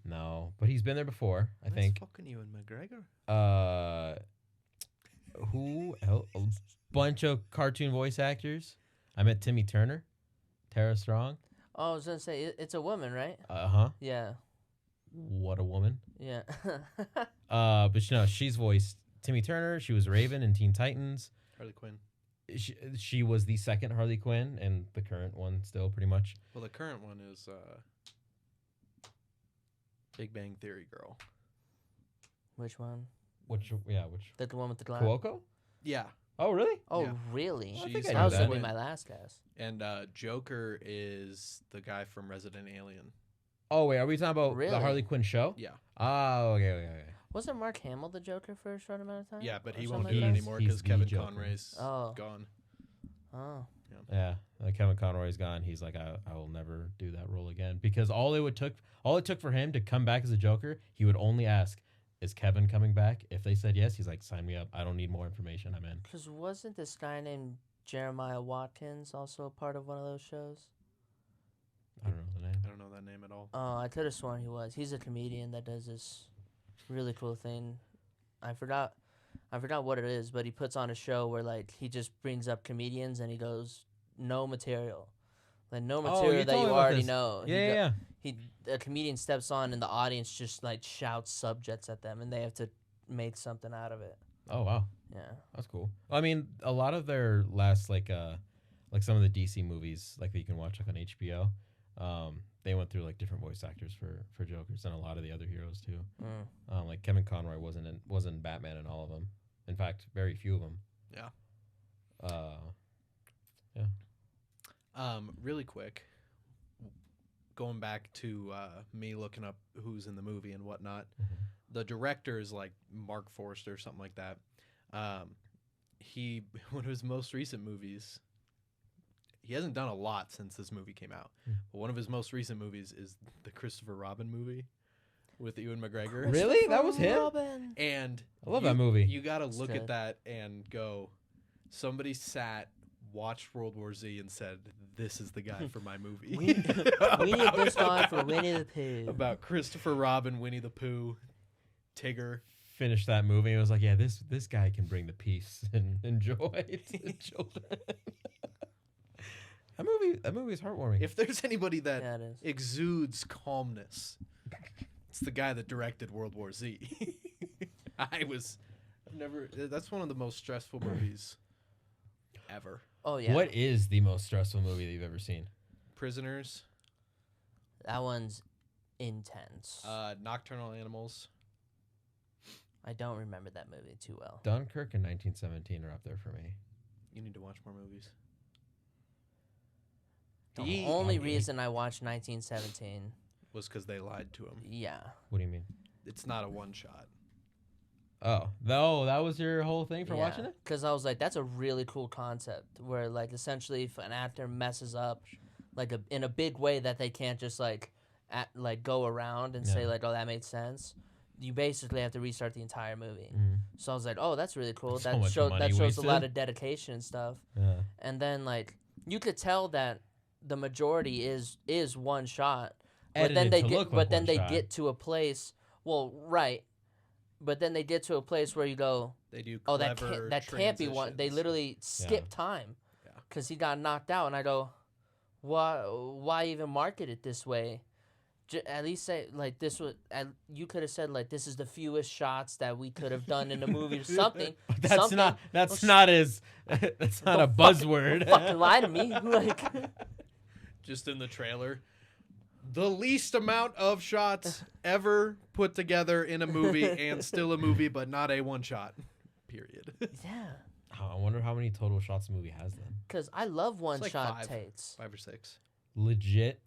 No, but he's been there before. I think. fucking you and McGregor. Who else? A bunch of cartoon voice actors. I met Timmy Turner, Tara Strong. Oh, I was gonna say it's a woman, right? Yeah, What a woman. yeah. But no, she's voiced Timmy Turner. She was Raven in Teen Titans. Harley Quinn. She was the second Harley Quinn and the current one still pretty much. Well, the current one is Big Bang Theory girl. Which one? Which The one with the glass. Cuoco? Yeah. Oh really? Oh, Yeah. really? I think She's I That knew was gonna that. be my last guess. And Joker is the guy from Resident Alien. Oh wait, are we talking about Really? the Harley Quinn show? Yeah. Oh okay. Wasn't Mark Hamill the Joker for a short amount of time? Yeah, but Or he something won't do like it that? anymore He's because the Kevin Joker. Conroy's Oh. gone. Oh, Yeah, Kevin Conroy's gone. He's like, I will never do that role again because all it took for him to come back as a Joker, he would only ask, "Is Kevin coming back?" If they said yes, he's like, "Sign me up. I don't need more information. I'm in." because wasn't this guy named Jeremiah Watkins also a part of one of those shows? I don't know the name. I don't know that name at all. Oh, I could have sworn he was. He's a comedian that does this really cool thing. I forgot what it is, but he puts on a show where like he just brings up comedians and he goes no material, like no Oh, material you that told you me about already this. know. Yeah. A comedian steps on and the audience just like shouts subjects at them and they have to make something out of it. Oh wow, Yeah. that's cool. I mean, a lot of their last like some of the DC movies like that you can watch like on HBO. They went through like different voice actors for Jokers and a lot of the other heroes too. Mm. Like Kevin Conroy wasn't Batman in all of them. In fact, very few of them. Yeah. Really quick, going back to me looking up who's in the movie and whatnot. Mm-hmm. The director is like Mark Forster or something like that. One of his most recent movies, he hasn't done a lot since this movie came out, but one of his most recent movies is the Christopher Robin movie with Ewan McGregor. Really? That was him? Robin. And I love that movie. You got to look good. at that and go, somebody sat, watched World War Z and said, this is the guy for my movie. We need this guy for Winnie the Pooh. About Christopher Robin, Winnie the Pooh, Tigger. Finished that movie and was like, yeah, this guy can bring the peace and joy to the children. That movie is heartwarming. If there's anybody that Yeah, it is. exudes calmness, it's the guy that directed World War Z. That's one of the most stressful movies ever. Oh yeah. What is the most stressful movie that you've ever seen? Prisoners, That one's intense. Nocturnal Animals. I don't remember that movie too well. Dunkirk and 1917 are up there for me. You need to watch more movies. The only reason I watched 1917, Was because they lied to him. yeah. What do you mean? It's not a one shot. Oh, that was your whole thing for watching it? Because I was like, that's a really cool concept where, like, essentially if an actor messes up, like, in a big way that they can't just, like, go around and say, like, oh, that made sense, you basically have to restart the entire movie. Mm-hmm. So I was like, oh, that's really cool. So That much shows money a wasted. lot of dedication and stuff. Yeah. And then, like, you could tell that the majority is one shot. But then they get to a place. Well, right. But then they get to a place where you go, They do oh, clever that can't be one. They transitions. literally skip time Yeah. because he got knocked out. And I go, why even market it this way? At least say like this was. You could have said like this is the fewest shots that we could have done in the movie or something. That's something. not a buzzword. Fucking lie to me. Like, Just in the trailer. The least amount of shots ever put together in a movie and still a movie, but not a one shot. Period. yeah. Oh, I wonder how many total shots the movie has then. Because I love one like shot 5. takes. 5 or 6. Legit.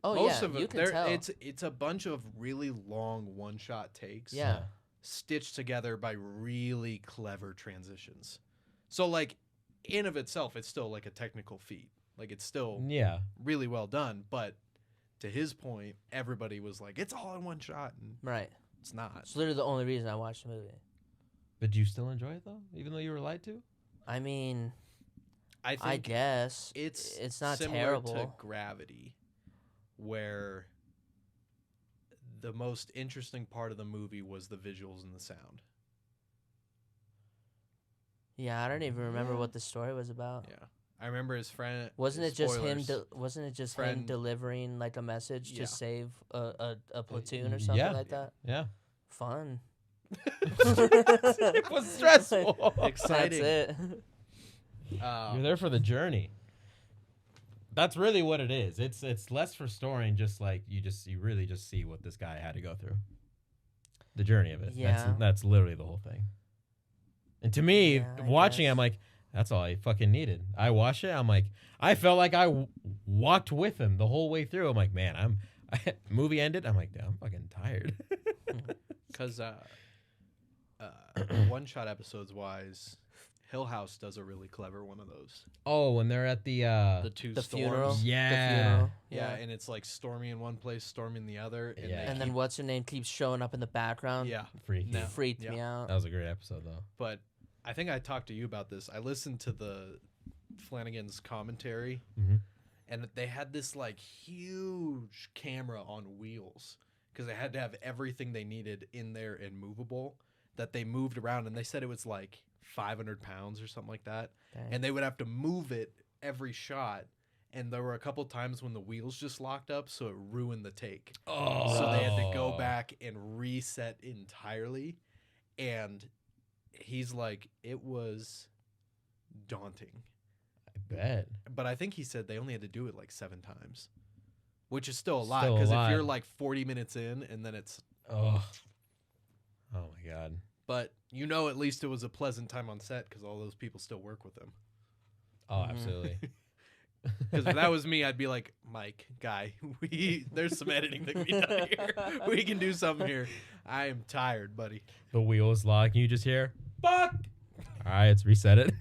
Oh Most yeah, of it, you can tell. it's a bunch of really long one shot takes. Yeah. Stitched together by really clever transitions. So like in of itself, it's still like a technical feat. Like it's still Yeah. really well done, but to his point, everybody was like, it's all in one shot, and Right. it's not. It's literally the only reason I watched the movie. But do you still enjoy it though, even though you were lied to? I mean, I think I guess it's not similar terrible. to Gravity, where the most interesting part of the movie was the visuals and the sound. Yeah, I don't even remember what the story was about. Yeah, I remember his friend. Wasn't it just him? spoilers. Wasn't it just him Friend- delivering like a message Yeah. to save a platoon or something yeah. like that? Yeah. Fun. It was stressful. Exciting. That's it. You're there for the journey. That's really what it is. It's less for story and just like you really just see what this guy had to go through. The journey of it. Yeah. That's literally the whole thing. And to me, Yeah, I watching it, guess. I'm like, that's all I fucking needed. I watched it. I'm like, I felt like I walked with him the whole way through. I'm like, man, movie ended. I'm like, damn, I'm fucking tired. Because one shot episodes wise, Hill House does a really clever one of those. Oh, when they're at the The two The storms. funeral. Yeah. The funeral. Yeah, and it's like stormy in one place, stormy in the other. And Yeah. they And then what's her name keeps showing up in the background. yeah, freaky. No. Freaked Yeah. me out. That was a great episode though. but I think I talked to you about this. I listened to the Flanagan's commentary, Mm-hmm. and they had this like huge camera on wheels because they had to have everything they needed in there and movable that they moved around, and they said it was like 500 pounds or something like that. Dang. And they would have to move it every shot, and there were a couple times when the wheels just locked up, so it ruined the take. Oh. So they had to go back and reset entirely, and he's like, it was daunting. I bet. But I think he said they only had to do it like 7 times, which is still a lot, Still a because if lot. you're like 40 minutes in and then it's, Oh. Oh my god. but you know, at least it was a pleasant time on set because all those people still work with him. Oh, Mhm. absolutely. Because if that was me, I'd be like, Mike, guy, there's some editing that can be done here. We can do something here. I am tired, buddy. The wheels lock. You just hear, fuck. All right, let's reset it.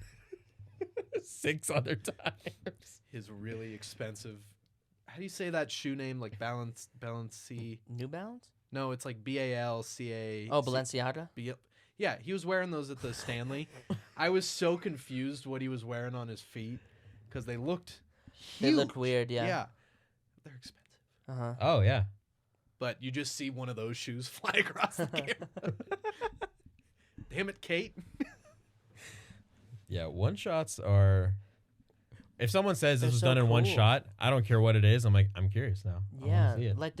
6 other times. His really expensive. How do you say that shoe name? Like Balance C. New Balance? No, it's like BALCA. Oh, Balenciaga? Yeah, he was wearing those at the Stanley. I was so confused what he was wearing on his feet because they looked huge. They look weird, yeah. Yeah. They're expensive. Uh-huh. Oh, yeah. But you just see one of those shoes fly across the camera. Damn it, Kate. Yeah, one shots are. If someone says this They're was so done in one cool. shot, I don't care what it is. I'm like, I'm curious now. I wanna Yeah, see it. like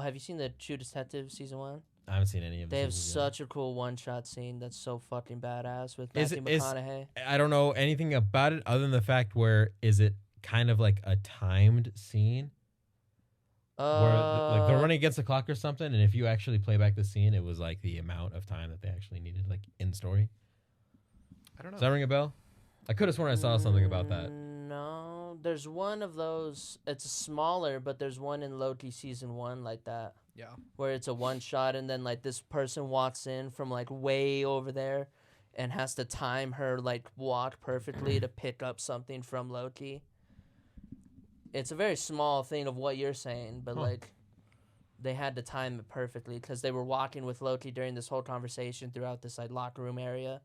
have you seen the True Detective season 1? I haven't seen any of They have seasons yet. such a cool one-shot scene that's so fucking badass with Is Matthew it- is- McConaughey. I don't know anything about it other than the fact where is it kind of like a timed scene where like they're running against the clock or something, and if you actually play back the scene, it was like the amount of time that they actually needed, like in story. I don't know. Does that ring a bell? I could have sworn I saw something about that. No, there's one of those. It's smaller, but there's one in Loki season 1 like that, Yeah. where it's a one shot, and then like this person walks in from like way over there, and has to time her like walk perfectly to pick up something from Loki. It's a very small thing of what you're saying, but like they had to time it perfectly because they were walking with Loki during this whole conversation throughout this like locker room area.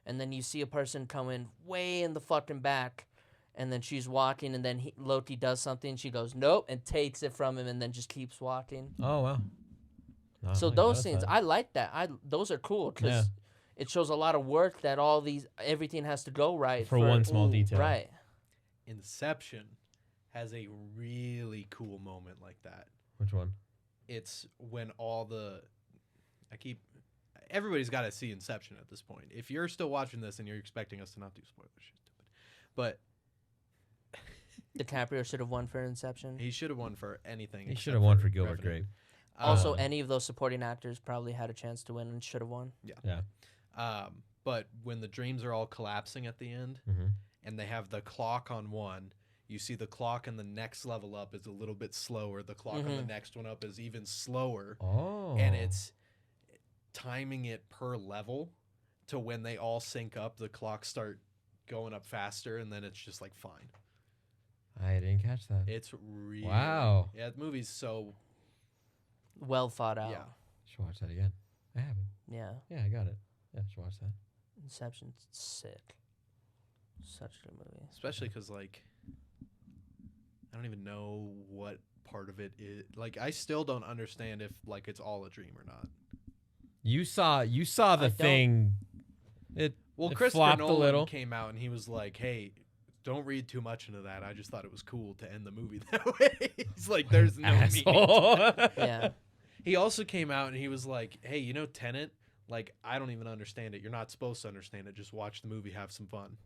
And then you see a person come in way in the fucking back, and then she's walking, and then Loki does something. She goes, nope, and takes it from him, and then just keeps walking. Oh wow! No, So I those noticed scenes, that. I like that. Those are cool because Yeah. it shows a lot of work that everything has to go right For one small detail. Right. Inception has a really cool moment like that. Which one? It's when everybody's got to see Inception at this point. If you're still watching this and you're expecting us to not do spoilers, you're stupid. But DiCaprio should have won for Inception. he should have won for anything. He except should have won for Revenant. Gilbert Grape. Also, Um, any of those supporting actors probably had a chance to win and should have won. But when the dreams are all collapsing at the end, Mm-hmm. and they have the clock on one, you see the clock in the next level up is a little bit slower. The clock on the next one up is even slower. Oh. And it's timing it per level to when they all sync up, the clocks start going up faster, and then it's just like fine. I didn't catch that. It's really Wow. Yeah, the movie's so Well thought out. yeah. Should watch that again. I haven't. Yeah. Yeah, I got it. Yeah, should watch that. Inception's sick. Such a good movie. Especially because like I don't even know what part of it is. Like I still don't understand if like it's all a dream or not. You saw the don't- thing. It Well, it Christopher flopped a Nolan little. came out and he was like, "Hey, don't read too much into that. I just thought it was cool to end the movie that way." He's like, "There's no meaning." Asshole. Yeah. He also came out and he was like, "Hey, you know Tenet? Like, I don't even understand it. You're not supposed to understand it. Just watch the movie, have some fun."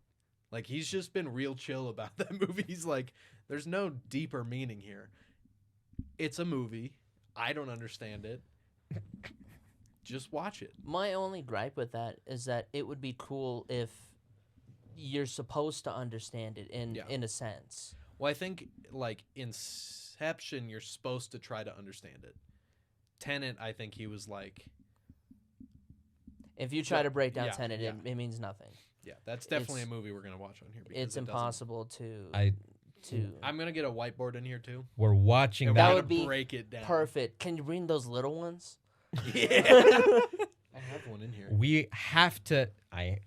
Like, he's just been real chill about that movie. He's like, "There's no deeper meaning here. It's a movie. I don't understand it. Just watch it." My only gripe with that is that it would be cool if you're supposed to understand it in a sense. Well, I think like Inception, you're supposed to try to understand it. Tenet, I think he was like, If you try to break down yeah, Tenet, yeah. it means nothing. yeah, that's definitely It's- a movie we're gonna watch on here. Because It's it doesn't- impossible to. I'm gonna get a whiteboard in here too. We're watching And That we're that. would gonna be break it down. perfect. Can you bring those little ones? Yeah. I have one in here. We have to. I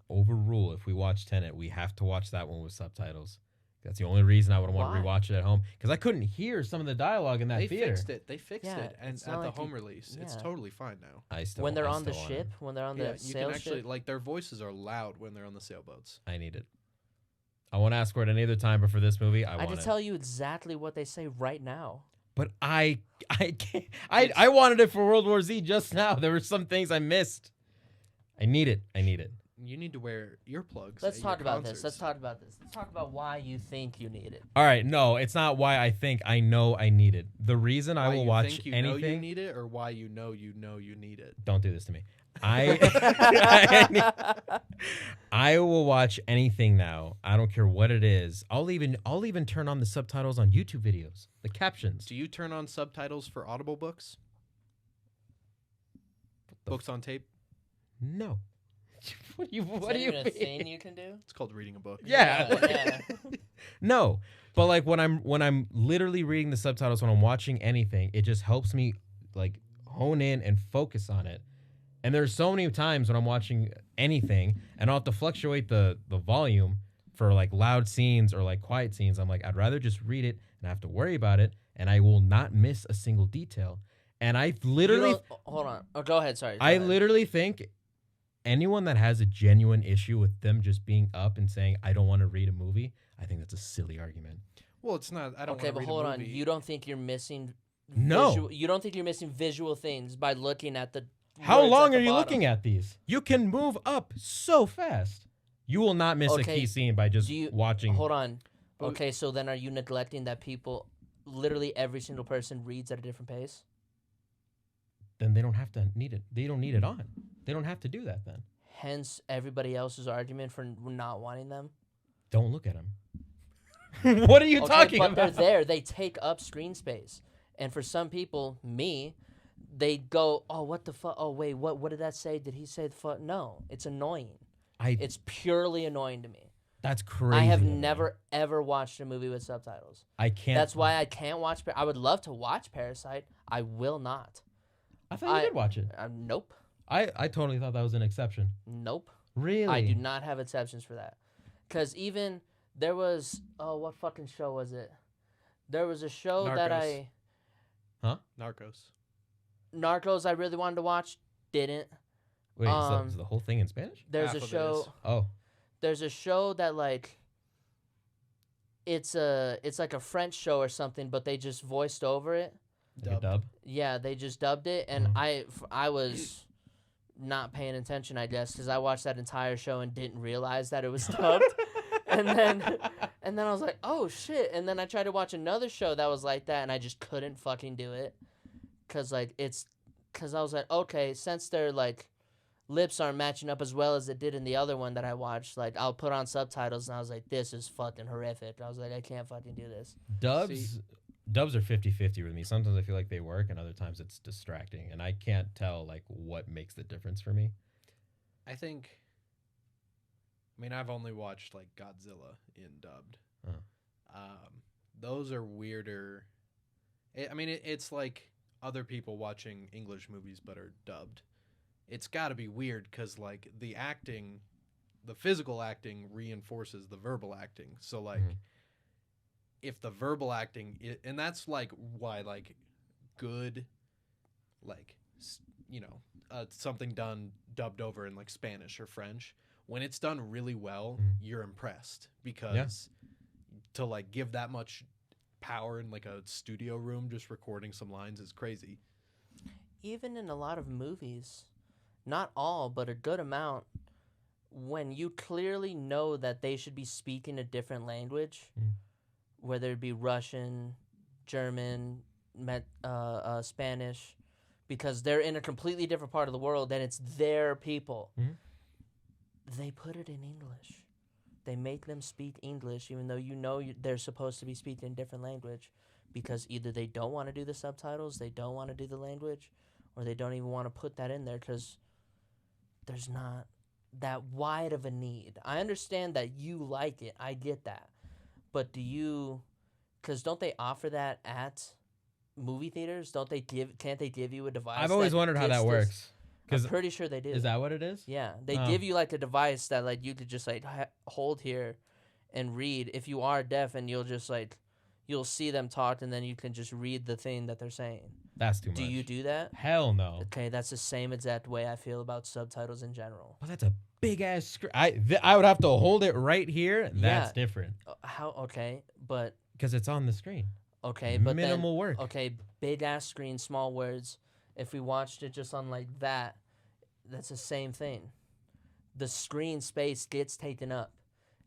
overrule if we watch Tenet. We have to watch that one with subtitles. That's the only reason I would want to Why? rewatch it at home because I couldn't hear some of the dialogue in that They theater. fixed it. They fixed Yeah, it, and it's at not the like home you- release, it's yeah. totally fine now. I still When they're I on the still want it. ship, when they're on Yeah, the you can sail actually ship. like their voices are loud when they're on the sailboats. I need it. I won't ask for it any other time, but for this movie, I I want can it. tell you exactly what they say right now. But I can't. I wanted it for World War Z just now. There were some things I missed. I need it. You need to wear earplugs. Let's at talk your about this. concerts. Let's talk about why you think you need it. All right, no, it's not why I think. I know I need it. The reason I Why will you watch think you anything. know you need it, or why you know you need it. Don't do this to me. I will watch anything now. I don't care what it is. I'll even turn on the subtitles on YouTube videos, the captions. Do you turn on subtitles for Audible books? Books on tape? No. What do you even a mean? thing you can do? It's called reading a book. Yeah. Yeah. No. But like when I'm literally reading the subtitles when I'm watching anything, it just helps me like hone in and focus on it. And there's so many times when I'm watching anything and I'll have to fluctuate the volume for like loud scenes or like quiet scenes. I'm like, I'd rather just read it and I have to worry about it and I will not miss a single detail. And I literally hold on. Oh, go ahead. Sorry. Go I ahead. literally think anyone that has a genuine issue with them just being up and saying, I don't want to read a movie, I think that's a silly argument. Well, it's not. I don't. Okay, but read hold a on. movie. You don't think you're missing? No. You don't think you're missing visual things by looking at the. How words long at are the you bottom? looking at these? You can move up so fast. You will not miss a Okay, key scene by just watching. Hold on. But- Okay, so then are you neglecting that people, literally every single person reads at a different pace? Then they don't have to need it. They don't need it on. They don't have to do that then. Hence, everybody else's argument for not wanting them. Don't look at them. What are you Okay, talking but about? they're there. They take up screen space, and for some people, me, they go, "Oh, what the fuck? Oh, wait, what did that say? Did he say the fuck?" No, it's annoying. It's purely annoying to me. That's crazy. I have to me. never ever watched a movie with subtitles. I can't. That's why I can't watch. I would love to watch Parasite. I will not. I thought you did watch it. Nope. I totally thought that was an exception. Nope. Really? I do not have exceptions for that. Because even there was, what fucking show was it? There was a show that Narcos. Narcos I really wanted to watch, didn't. Wait, is the whole thing in Spanish? There's Half a of it show. is. Oh. There's a show that like. It's like a French show or something, but they just voiced over it. Like a dub? Yeah, they just dubbed it, and I was not paying attention, I guess, because I watched that entire show and didn't realize that it was dubbed. and then I was like, oh shit! And then I tried to watch another show that was like that, and I just couldn't fucking do it, because I was like, okay, since their like lips aren't matching up as well as it did in the other one that I watched, like I'll put on subtitles, and I was like, this is fucking horrific. I was like, I can't fucking do this. Dubs are 50-50 with me. Sometimes I feel like they work, and other times it's distracting, and I can't tell like what makes the difference for me. I mean, I've only watched like Godzilla in dubbed. Those are weirder. It's like other people watching English movies but are dubbed. It's got to be weird because like the physical acting reinforces the verbal acting. So like. If the verbal acting, and that's like why like good, like, something done dubbed over in like Spanish or French, when it's done really well, you're impressed because to like give that much power in like a studio room just recording some lines is crazy. Even in a lot of movies, not all, but a good amount, when you clearly know that they should be speaking a different language, whether it be Russian, German, Spanish, because they're in a completely different part of the world and it's their people. They put it in English. They make them speak English, even though they're supposed to be speaking a different language, because either they don't want to do the subtitles, they don't want to do the language, or they don't even want to put that in there because there's not that wide of a need. I understand that you like it. I get that. But because don't they offer that at movie theaters? Can't they give you a device? I've always wondered how that works. I'm pretty sure they do. Is that what it is? Yeah, they give you like a device that like you could just like hold here and read. If you are deaf, and you'll see them talk, and then you can just read the thing that they're saying. That's too much. Do you do that? Hell no. Okay, that's the same exact way I feel about subtitles in general. Well, that's a big ass screen. I would have to hold it right here. That's different. How? Okay, but because it's on the screen. Okay, but minimal work. Okay, big ass screen, small words. If we watched it just on like that, that's the same thing. the screen space gets taken up.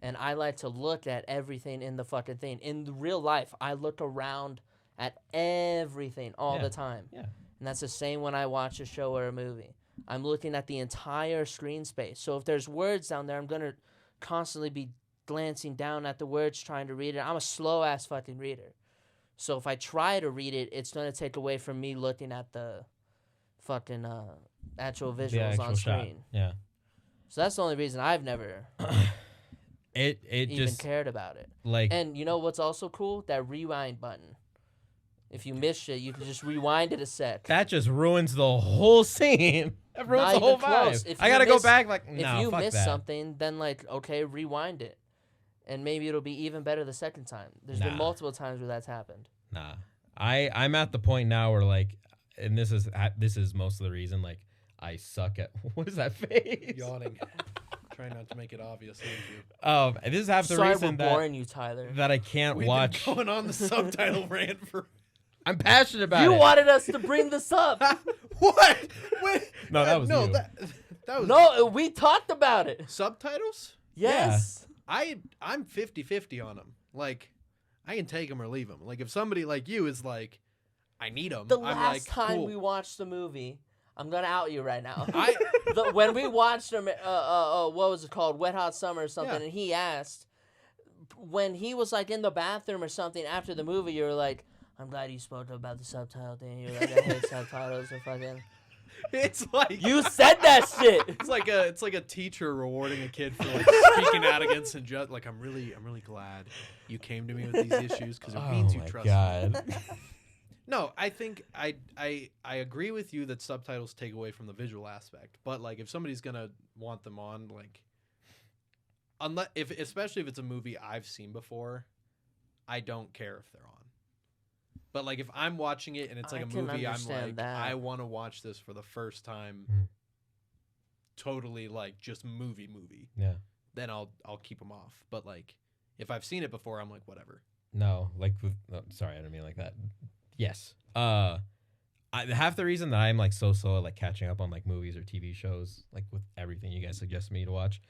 And I like to look at everything in the fucking thing. In real life, I look around at everything all the time. Yeah. And that's the same when I watch a show or a movie. I'm looking at the entire screen space. So if there's words down there, I'm going to constantly be glancing down at the words, trying to read it. I'm a slow-ass fucking reader. So if I try to read it, it's going to take away from me looking at the fucking actual visuals on screen. Shot. Yeah. So that's the only reason I've never it even just cared about it. like, And you know what's also cool? That rewind button. If you miss shit, you can just rewind it a sec. that just ruins the whole scene. That ruins Not the whole even close. vibe. If I you gotta go miss- back. Like, If no, you fuck miss that. something, then like, okay, rewind it. And maybe it'll be even better the second time. There's been Nah. multiple times where that's happened. Nah, I'm at the point now where like, and this is most of the reason. Like, I suck at what is that face? Yawning. Try not to make it obvious. Thank you. This is half the Sorry reason we're boring you, Tyler. that I can't We've watch. been going on the subtitle rant for I'm passionate about You it. wanted us to bring this up. what? Wait, No, that was no. you. That was No, we talked about it. subtitles. Yes. I'm 50-50 on them. Like, I can take them or leave them. Like, if somebody like you is like, I need them. The I'm last like, time cool. we watched the movie, I'm gonna out you right now. I When we watched him, what was it called, Wet Hot Summer or something, Yeah. and he asked, when he was like in the bathroom or something after the movie, you were like, "I'm glad you spoke about the subtitle thing." You're like, "I hate subtitles." Or fucking. it's like You said that shit. It's like a teacher rewarding a kid for like speaking out against injustice. Like, I'm really glad you came to me with these issues because it means you trust me. God. No, I think I agree with you that subtitles take away from the visual aspect. But like, if somebody's gonna want them on, like, especially if it's a movie I've seen before, I don't care if they're on. But like, if I'm watching it and it's like I a can movie, I'm understand like, that. I want to watch this for the first time. Totally like just movie. Yeah. Then I'll keep them off. But like, if I've seen it before, I'm like, whatever. No, like sorry, I didn't mean like that. Yes. Half the reason that I'm like so slow at like catching up on like movies or TV shows, like with everything you guys suggest me to watch,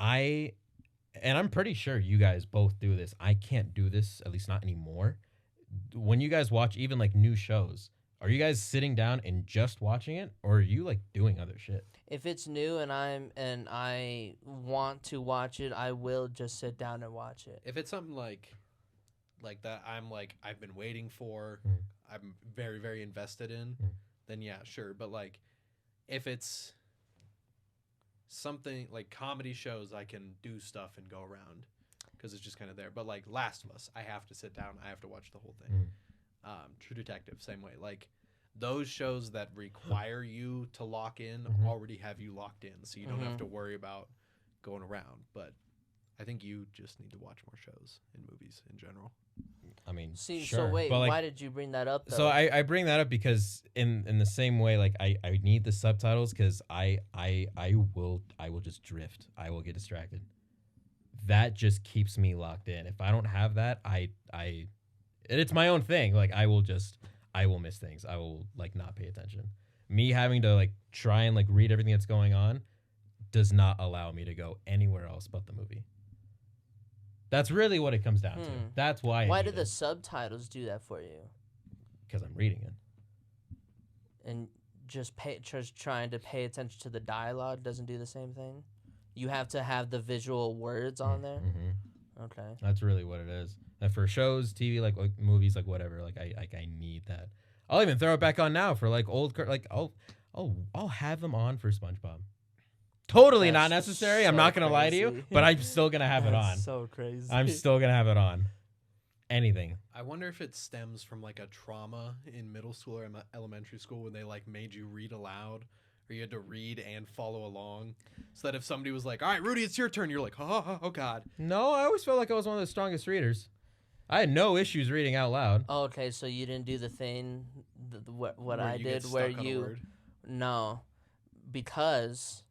and I'm pretty sure you guys both do this. I can't do this, at least not anymore. When you guys watch even like new shows, are you guys sitting down and just watching it, or are you like doing other shit? If it's new and I want to watch it, I will just sit down and watch it. If it's something like that, I've been waiting for, I'm very, very invested in, then yeah, sure. But like, if it's something like comedy shows, I can do stuff and go around because it's just kind of there. But like Last of Us, I have to sit down, I have to watch the whole thing. True Detective, same way. Like, those shows that require you to lock in already have you locked in, so you don't have to worry about going around. But I think you just need to watch more shows and movies in general. I mean, See, sure. so wait, but, like, why did you bring that up, though? So I bring that up because in the same way, like I need the subtitles because I will just drift. I will get distracted. That just keeps me locked in. If I don't have that, and it's my own thing. Like, I will miss things. I will like not pay attention. Me having to like try and like read everything that's going on does not allow me to go anywhere else but the movie. That's really what it comes down to. That's why. Why did the subtitles do that for you? Because I'm reading it. And just trying to pay attention to the dialogue doesn't do the same thing? You have to have the visual words on there? Okay. That's really what it is. And for shows, TV, like movies, like whatever, like I need that. I'll even throw it back on now for like old, like I'll have them on for SpongeBob. Totally That's not necessary. so I'm not gonna lie to you, crazy. but I'm still gonna have it on. That's so crazy. I'm still gonna have it on. Anything. I wonder if it stems from like a trauma in middle school or elementary school when they like made you read aloud, or you had to read and follow along, so that if somebody was like, "All right, Rudy, it's your turn," you're like, "Oh God." No, I always felt like I was one of the strongest readers. I had no issues reading out loud. Oh, okay, so you didn't do the thing, what Where I you get did, where stuck on a you... word. No, because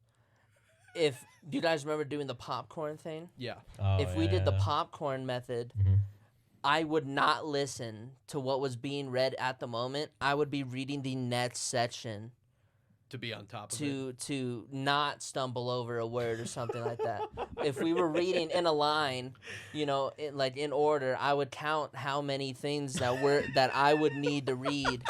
if... Do you guys remember doing the popcorn thing? Yeah. Oh, If we did the yeah. popcorn method, Mhm. I would not listen to what was being read at the moment. I would be reading the next section to be on top of it. to not stumble over a word or something like that. If we were reading in a line, in order, I would count how many things that I would need to read.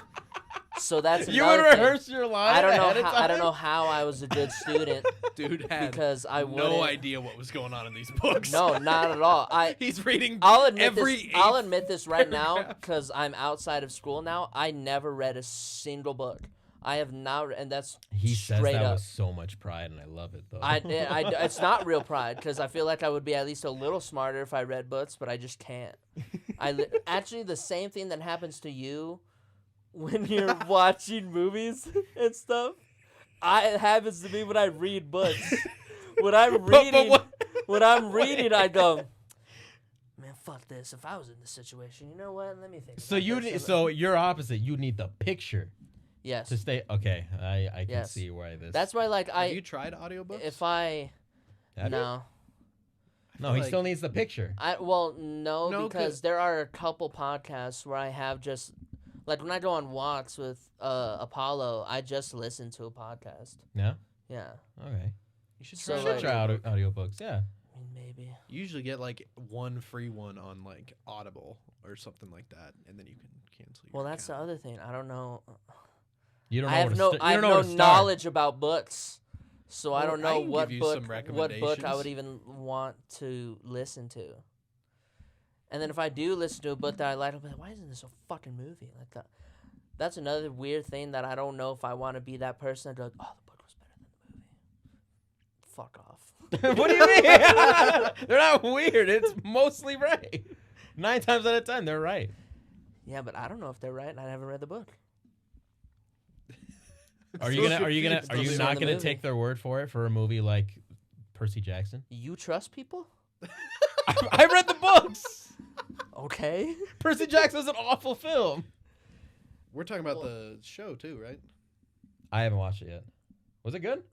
So that's You another would thing. rehearse your line. I don't ahead of know. I don't time? know how I was a good student Dude had because I no wouldn't. idea what was going on in these books. No, not at all. He's reading I'll admit every this. I'll eighth admit this right now paragraph. because I'm outside of school now. I never read a single book. I have not, and that's He says straight that up. with so much pride, and I love it though. It's not real pride because I feel like I would be at least a little smarter if I read books, but I just can't. Actually, the same thing that happens to you when you're watching movies and stuff, it happens to me when I read books. When I'm reading, I go, man, fuck this. If I was in this situation, you know what? Let me think. So you're opposite. You need the picture Yes. to stay. Okay, I can Yes. see why this. That's why, like, Have you tried audiobooks? Have you? No. No, he like- still needs the picture. No, No, because there are a couple podcasts where I have just, like, when I go on walks with Apollo, I just listen to a podcast. Yeah. Yeah. Okay. You should So, try. You should like- try audiobooks. Yeah. I mean, maybe. You usually get like one free one on like Audible or something like that, and then you can cancel. Your Well, that's the account. other thing. I don't know. You don't know I have where to no, st- I you have don't know no where to start. knowledge about books, so I Well, don't I know can what give you book, some what book I recommendations. would even want to listen to. And then if I do listen to a book that I like, I'll be like, why isn't this a fucking movie like that? That's another weird thing that I don't know if I want to be that person that goes, oh, the book was better than the movie. Fuck off. What do you mean? They're not weird. It's mostly right. 9 times out of 10, they're right. Yeah, but I don't know if they're right, and I haven't read the book. Are you Still not the gonna movie. take their word for it for a movie like Percy Jackson? You trust people? I read the books. Okay. Percy Jackson's an awful film. We're talking about the show too, right? I haven't watched it yet. Was it good?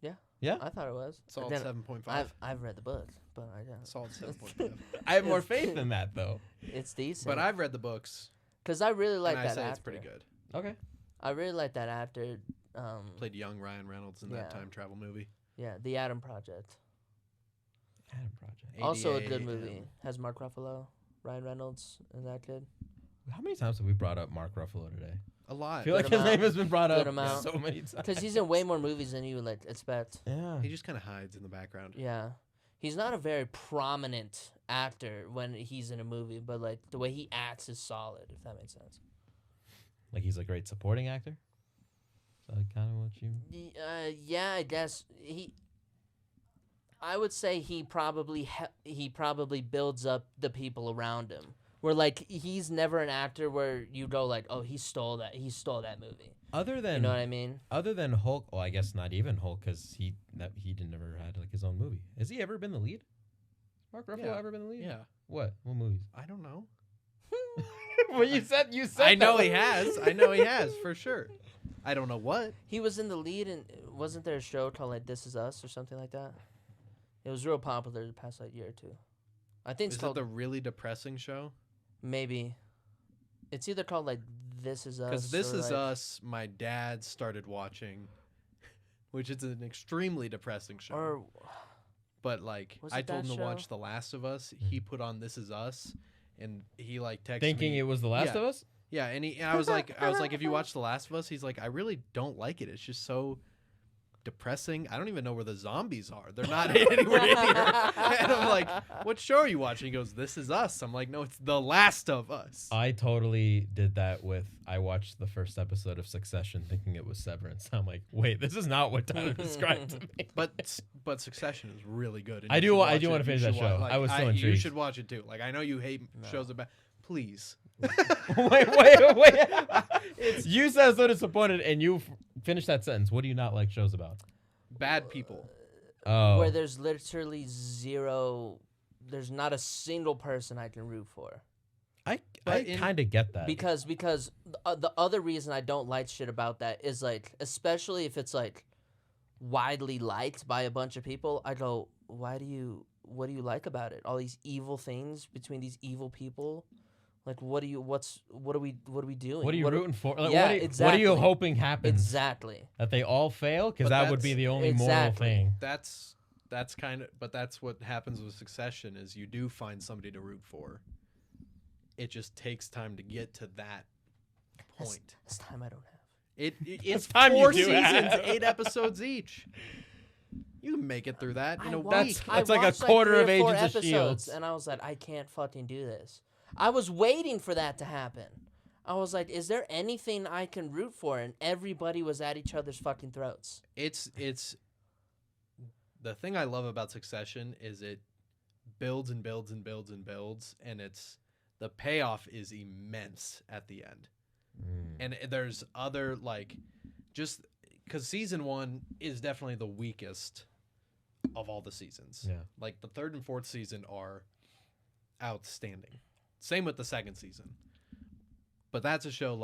Yeah. Yeah? I thought it was. Solid Then 7.5. I've read the book, but I don't. Solid 7.5. I have more faith in that though. It's decent. But I've read the books, Because I really like and I that say actor. it's pretty good. Okay. I really like that actor. Played young Ryan Reynolds in that Yeah. time travel movie. Yeah, The Adam Project. Adam Project. Also a good ADAM. movie. Has Mark Ruffalo, Ryan Reynolds, and that kid. How many times have we brought up Mark Ruffalo today? A lot. I feel Good like his amount. name has been brought Good up amount. so many times. Because he's in way more movies than you would like expect. Yeah. He just kind of hides in the background. Yeah. He's not a very prominent actor when he's in a movie, but like the way he acts is solid, if that makes sense. Like he's a great supporting actor? Is that kind of what you... Yeah, I guess I would say he probably builds up the people around him. Where like he's never an actor where you go like, oh, he stole that movie. Other than... You know what I mean? Other than Hulk, well, I guess not even Hulk, because he never had like his own movie. Has he ever been the lead? Mark Ruffalo Yeah. ever been the lead? Yeah. What movies? I don't know. Well, you said I know that. he has. I know he has for sure. I don't know what. He was in the lead, and wasn't there a show called like This Is Us or something like that? It was real popular the past like year or two. I think it's Is it called the really depressing show? maybe. It's either called like This Is Us. Because This or, Is like, Us, my dad started watching, which is an extremely depressing show. Or But like, Was I it told that him to watch show? The Last of Us. He put on This Is Us, and he like texted Thinking me. it was The Last Yeah. of Us? Yeah, and I was like, if you watch The Last of Us, he's like, I really don't like it. It's just so depressing. I don't even know where the zombies are. They're not anywhere in here. And I'm like, what show are you watching? He goes, This Is Us. I'm like, no, it's The Last of Us. I totally did that with... I watched the first episode of Succession thinking it was Severance. I'm like, wait, this is not what Tyler described to me. But Succession is really good. and I you do should wa- I watch do it. wanna You finish should that show. I was so You intrigued. should watch it too. Like, I know you hate shows about. Please. wait. You sound so disappointed, and you finished that sentence. What do you not like shows about? Bad people. Oh. where there's literally zero. There's not a single person I can root for. I But in- kind of get that. Because the other reason I don't like shit about that is like, especially if it's like widely liked by a bunch of people, I go, what do you like about it? All these evil things between these evil people. Like, what are we doing? What are you rooting for? Like, Yeah, what are exactly. you hoping happens? Exactly. That they all fail? Because But that would be the only moral exactly. thing. That's that's what happens with Succession is you do find somebody to root for. It just takes time to get to that point. This time I don't have. It's time you 4 do seasons, have. 8 episodes each. You can make it through that in a week. That's like a watched, quarter 3 of or 4 Agents of episodes, Shields. and I was like, I can't fucking do this. I was waiting for that to happen. I was like, is there anything I can root for? And everybody was at each other's fucking throats. It's the thing I love about Succession is it builds and builds and builds and builds, and the payoff is immense at the end. And there's other just because season 1 is definitely the weakest of all the seasons. Yeah. Like the 3rd and 4th season are outstanding. Same with the 2nd season. But that's a show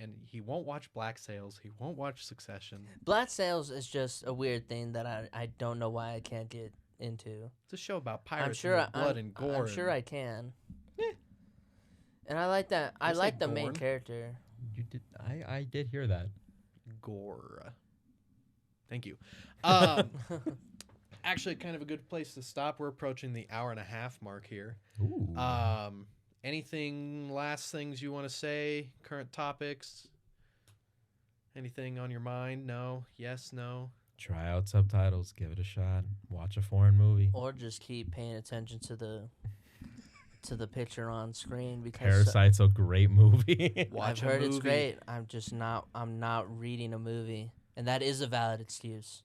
and he won't watch Black Sails. He won't watch Succession. Black Sails is just a weird thing that I don't know why I can't get into. It's a show about I'm pirates sure and blood and gore. I'm sure I can. Yeah. And I like that. I Did you say like the main Gorn? character. You did. I did hear that. Gore. Thank you. Actually, kind of a good place to stop. We're approaching the hour-and-a-half mark here. Ooh. Anything, last things you want to say? Current topics? Anything on your mind? No? Yes? No? Try out subtitles. Give it a shot. Watch a foreign movie. Or just keep paying attention to the picture on screen because Parasite's a great movie. Watch I've heard a it's movie. great. I'm not reading a movie, and that is a valid excuse.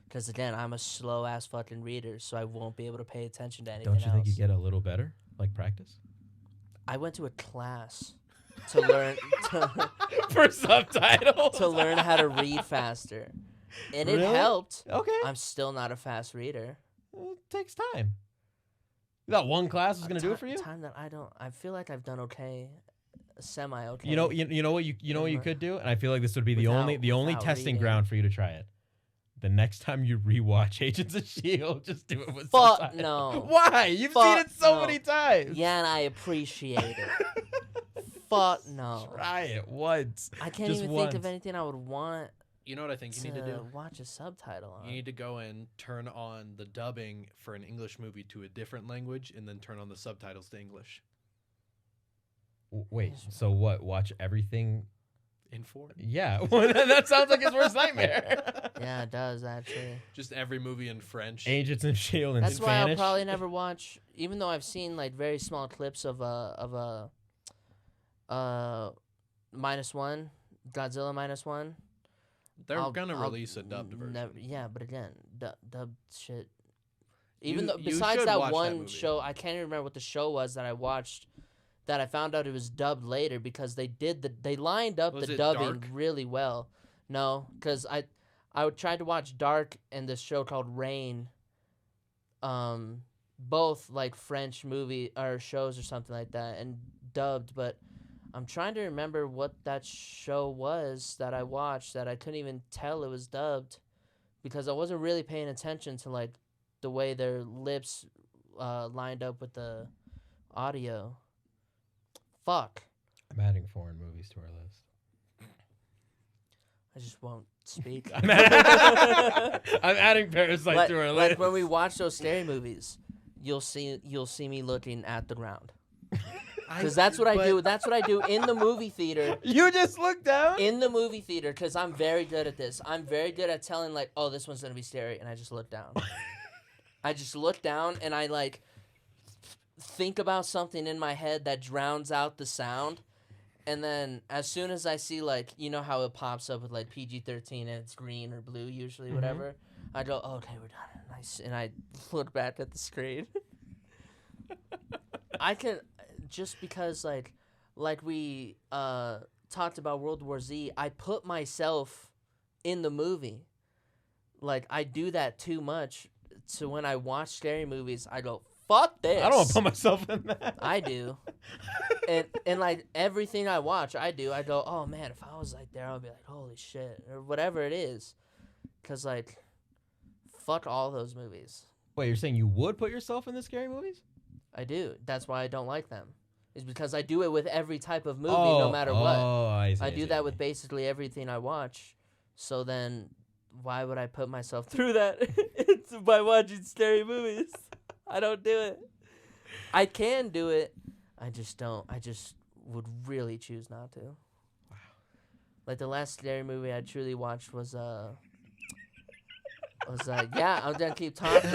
Because again, I'm a slow ass fucking reader, so I won't be able to pay attention to anything Don't you think you else. get a little better, like practice? I went to a class to learn For subtitles. to learn how to read faster, and it Really? helped. Okay. I'm still not a fast reader. It takes time. You thought one class was gonna do it for you? Time that I feel like I've done okay, semi okay. You know what you could do, and I feel like this would be the only Without testing reading. ground for you to try it. The next time you rewatch Agents of Shield, just do it with Fuck subtitles. no. Why? You've Fuck seen it so no. many times. Yeah, and I appreciate it. Fuck no. Try it once. I can't Just even once. think of anything I would want You know what I think you need to do? watch a subtitle on. You need to go and turn on the dubbing for an English movie to a different language and then turn on the subtitles to English. Wait, so what? Watch everything? In foreign. Yeah, well, that sounds like his worst nightmare. Yeah, it does actually. Just every movie in French. Agents of Shield in That's why I'll Spanish. probably never watch, even though I've seen like very small clips of -1, Godzilla -1. They're I'll- gonna I'll release a dubbed version. Yeah, but again, dubbed shit. You- Even though you besides should that watch that one movie. show, I can't even remember what the show was that I watched. That I found out it was dubbed later because they lined up Was the it dubbing Dark? really well. No, because I tried to watch Dark and this show called Rain. Both like French movie or shows or something like that, and dubbed. But I'm trying to remember what that show was that I watched that I couldn't even tell it was dubbed, because I wasn't really paying attention to like the way their lips lined up with the audio. Fuck. I'm adding foreign movies to our list. I just won't speak. I'm adding Parasite like, to our like list. when we watch those scary movies, you'll see me looking at the ground. Because that's what I do. That's what I do in the movie theater. You just look down? In the movie theater, because I'm very good at this. I'm very good at telling, like, oh, this one's going to be scary, and I just look down. I just look down, and I, like, think about something in my head that drowns out the sound. And then as soon as I see, like, you know how it pops up with, like, PG-13 and it's green or blue usually, whatever, I go, oh, okay, we're done. And I look back at the screen. I can, just because, like we talked about World War Z, I put myself in the movie. Like, I do that too much. So when I watch scary movies, I go, fuck this. I don't want to put myself in that. I do. and like everything I watch, I do. I go, oh man, if I was like there, I would be like, holy shit, or whatever it is. Because, like, fuck all those movies. Wait, you're saying you would put yourself in the scary movies? I do. That's why I don't like them. is because I do it with every type of movie, no matter what. I do that with basically everything I watch. So then, why would I put myself through that by watching scary movies? I don't do it. I can do it. I just don't. I just would really choose not to. Wow. Like the last scary movie I truly watched was yeah, I'm gonna keep talking.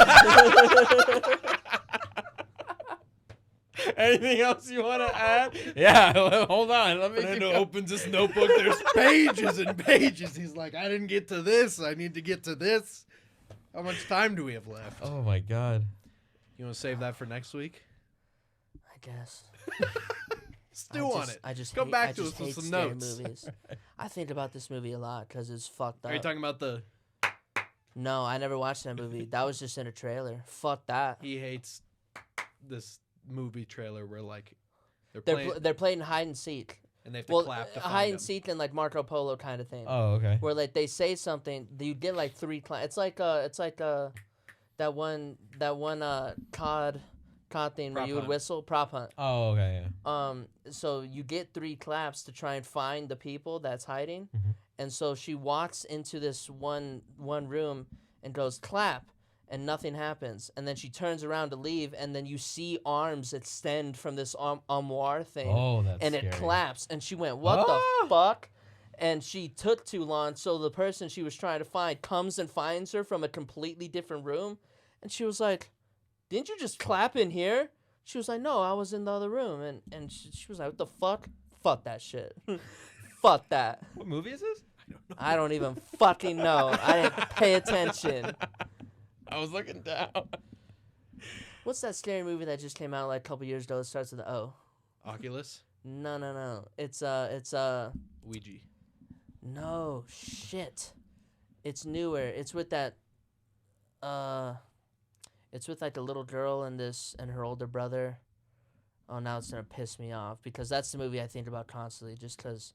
Anything else you want to add? Yeah, hold on. Let me. Fernando opens his notebook. There's pages and pages. He's like, I didn't get to this. I need to get to this. How much time do we have left? Oh my God. You want to save that for next week? I guess. Stew on it. I just come hate, back I to just us with hate some scary notes. movies. I think about this movie a lot because it's fucked up. Are you talking about the? No, I never watched that movie. That was just in a trailer. Fuck that. He hates this movie trailer where like They're playing hide and seek. and they have to clap to find hide him. and seek and like Marco Polo kind of thing. Oh, okay. Where like they say something, you get like 3 claps. It's like that one COD thing where Prop you would hunt. whistle, prop hunt. Oh, okay. Yeah. So you get 3 claps to try and find the people that's hiding, Mhm. and so she walks into this one room and goes clap, and nothing happens, and then she turns around to leave, and then you see arms extend from this armoire thing, Oh, that's and scary. it claps, and she went, "What the fuck?" And she took too long, so the person she was trying to find comes and finds her from a completely different room, and she was like, "Didn't you just clap in here?" She was like, "No, I was in the other room." And she was like, "What the fuck? Fuck that shit. Fuck that." What movie is this? I don't even fucking know. I didn't pay attention. I was looking down. What's that scary movie that just came out like a couple years ago? It starts with the O. Oculus, No. It's Ouija. no shit. It's newer. It's with that it's with like a little girl and her older brother. Oh, now it's gonna piss me off because that's the movie I think about constantly. Just because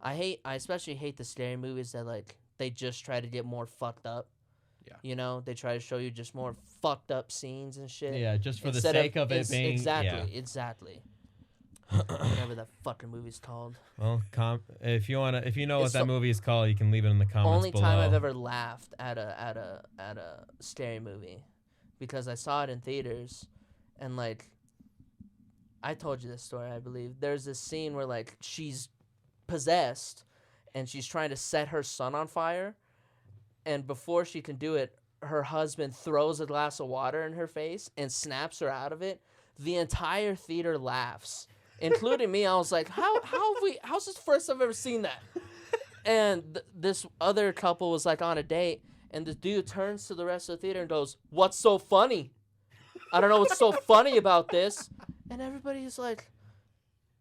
I especially hate the scary movies that like they just try to get more fucked up. Yeah. You know, they try to show you just more fucked up scenes and shit. Yeah, just for the Instead sake of it being. Exactly. Whatever that fucking movie's called. Well, if you know It's what that the movie is called, you can leave it in the comments Only below. time I've ever laughed at a scary movie, because I saw it in theaters, and like I told you this story, I believe. There's this scene where like she's possessed, and she's trying to set her son on fire, and before she can do it, her husband throws a glass of water in her face and snaps her out of it. The entire theater laughs, including me. I was like, how's this the first I've ever seen that? And this other couple was like on a date, and the dude turns to the rest of the theater and goes, "What's so funny? I don't know what's so funny about this." And everybody's like,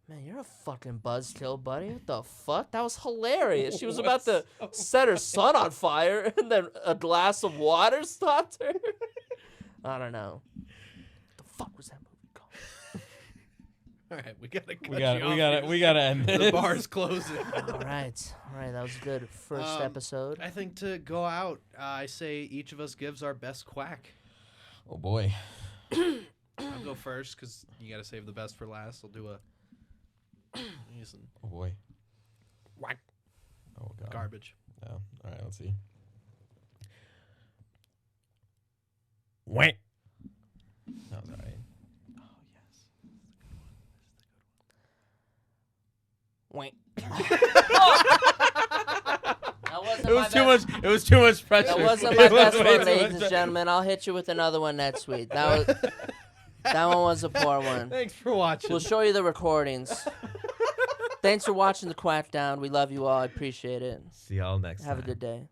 "Man, you're a fucking buzzkill, buddy. What the fuck? That was hilarious. She was about to set her son on fire, and then a glass of water stopped her." I don't know. What the fuck was that movie called? All right, we gotta cut We you gotta off end because this. the bar's closing. All right. That was a good first episode. I think to go out, I say each of us gives our best quack. Oh boy. I'll go first because you got to save the best for last. I'll do a Oh boy. whack Oh god. garbage. Oh. All right. Let's see. Wait. That was all right. Oh yes. Wait. It was too much. It was too much pressure. That wasn't my It was best way one, too ladies much and gentlemen. I'll hit you with another one next week. That one was a poor one. Thanks for watching. We'll show you the recordings. Thanks for watching the Quackdown. We love you all. I appreciate it. See y'all next time. Have a good day.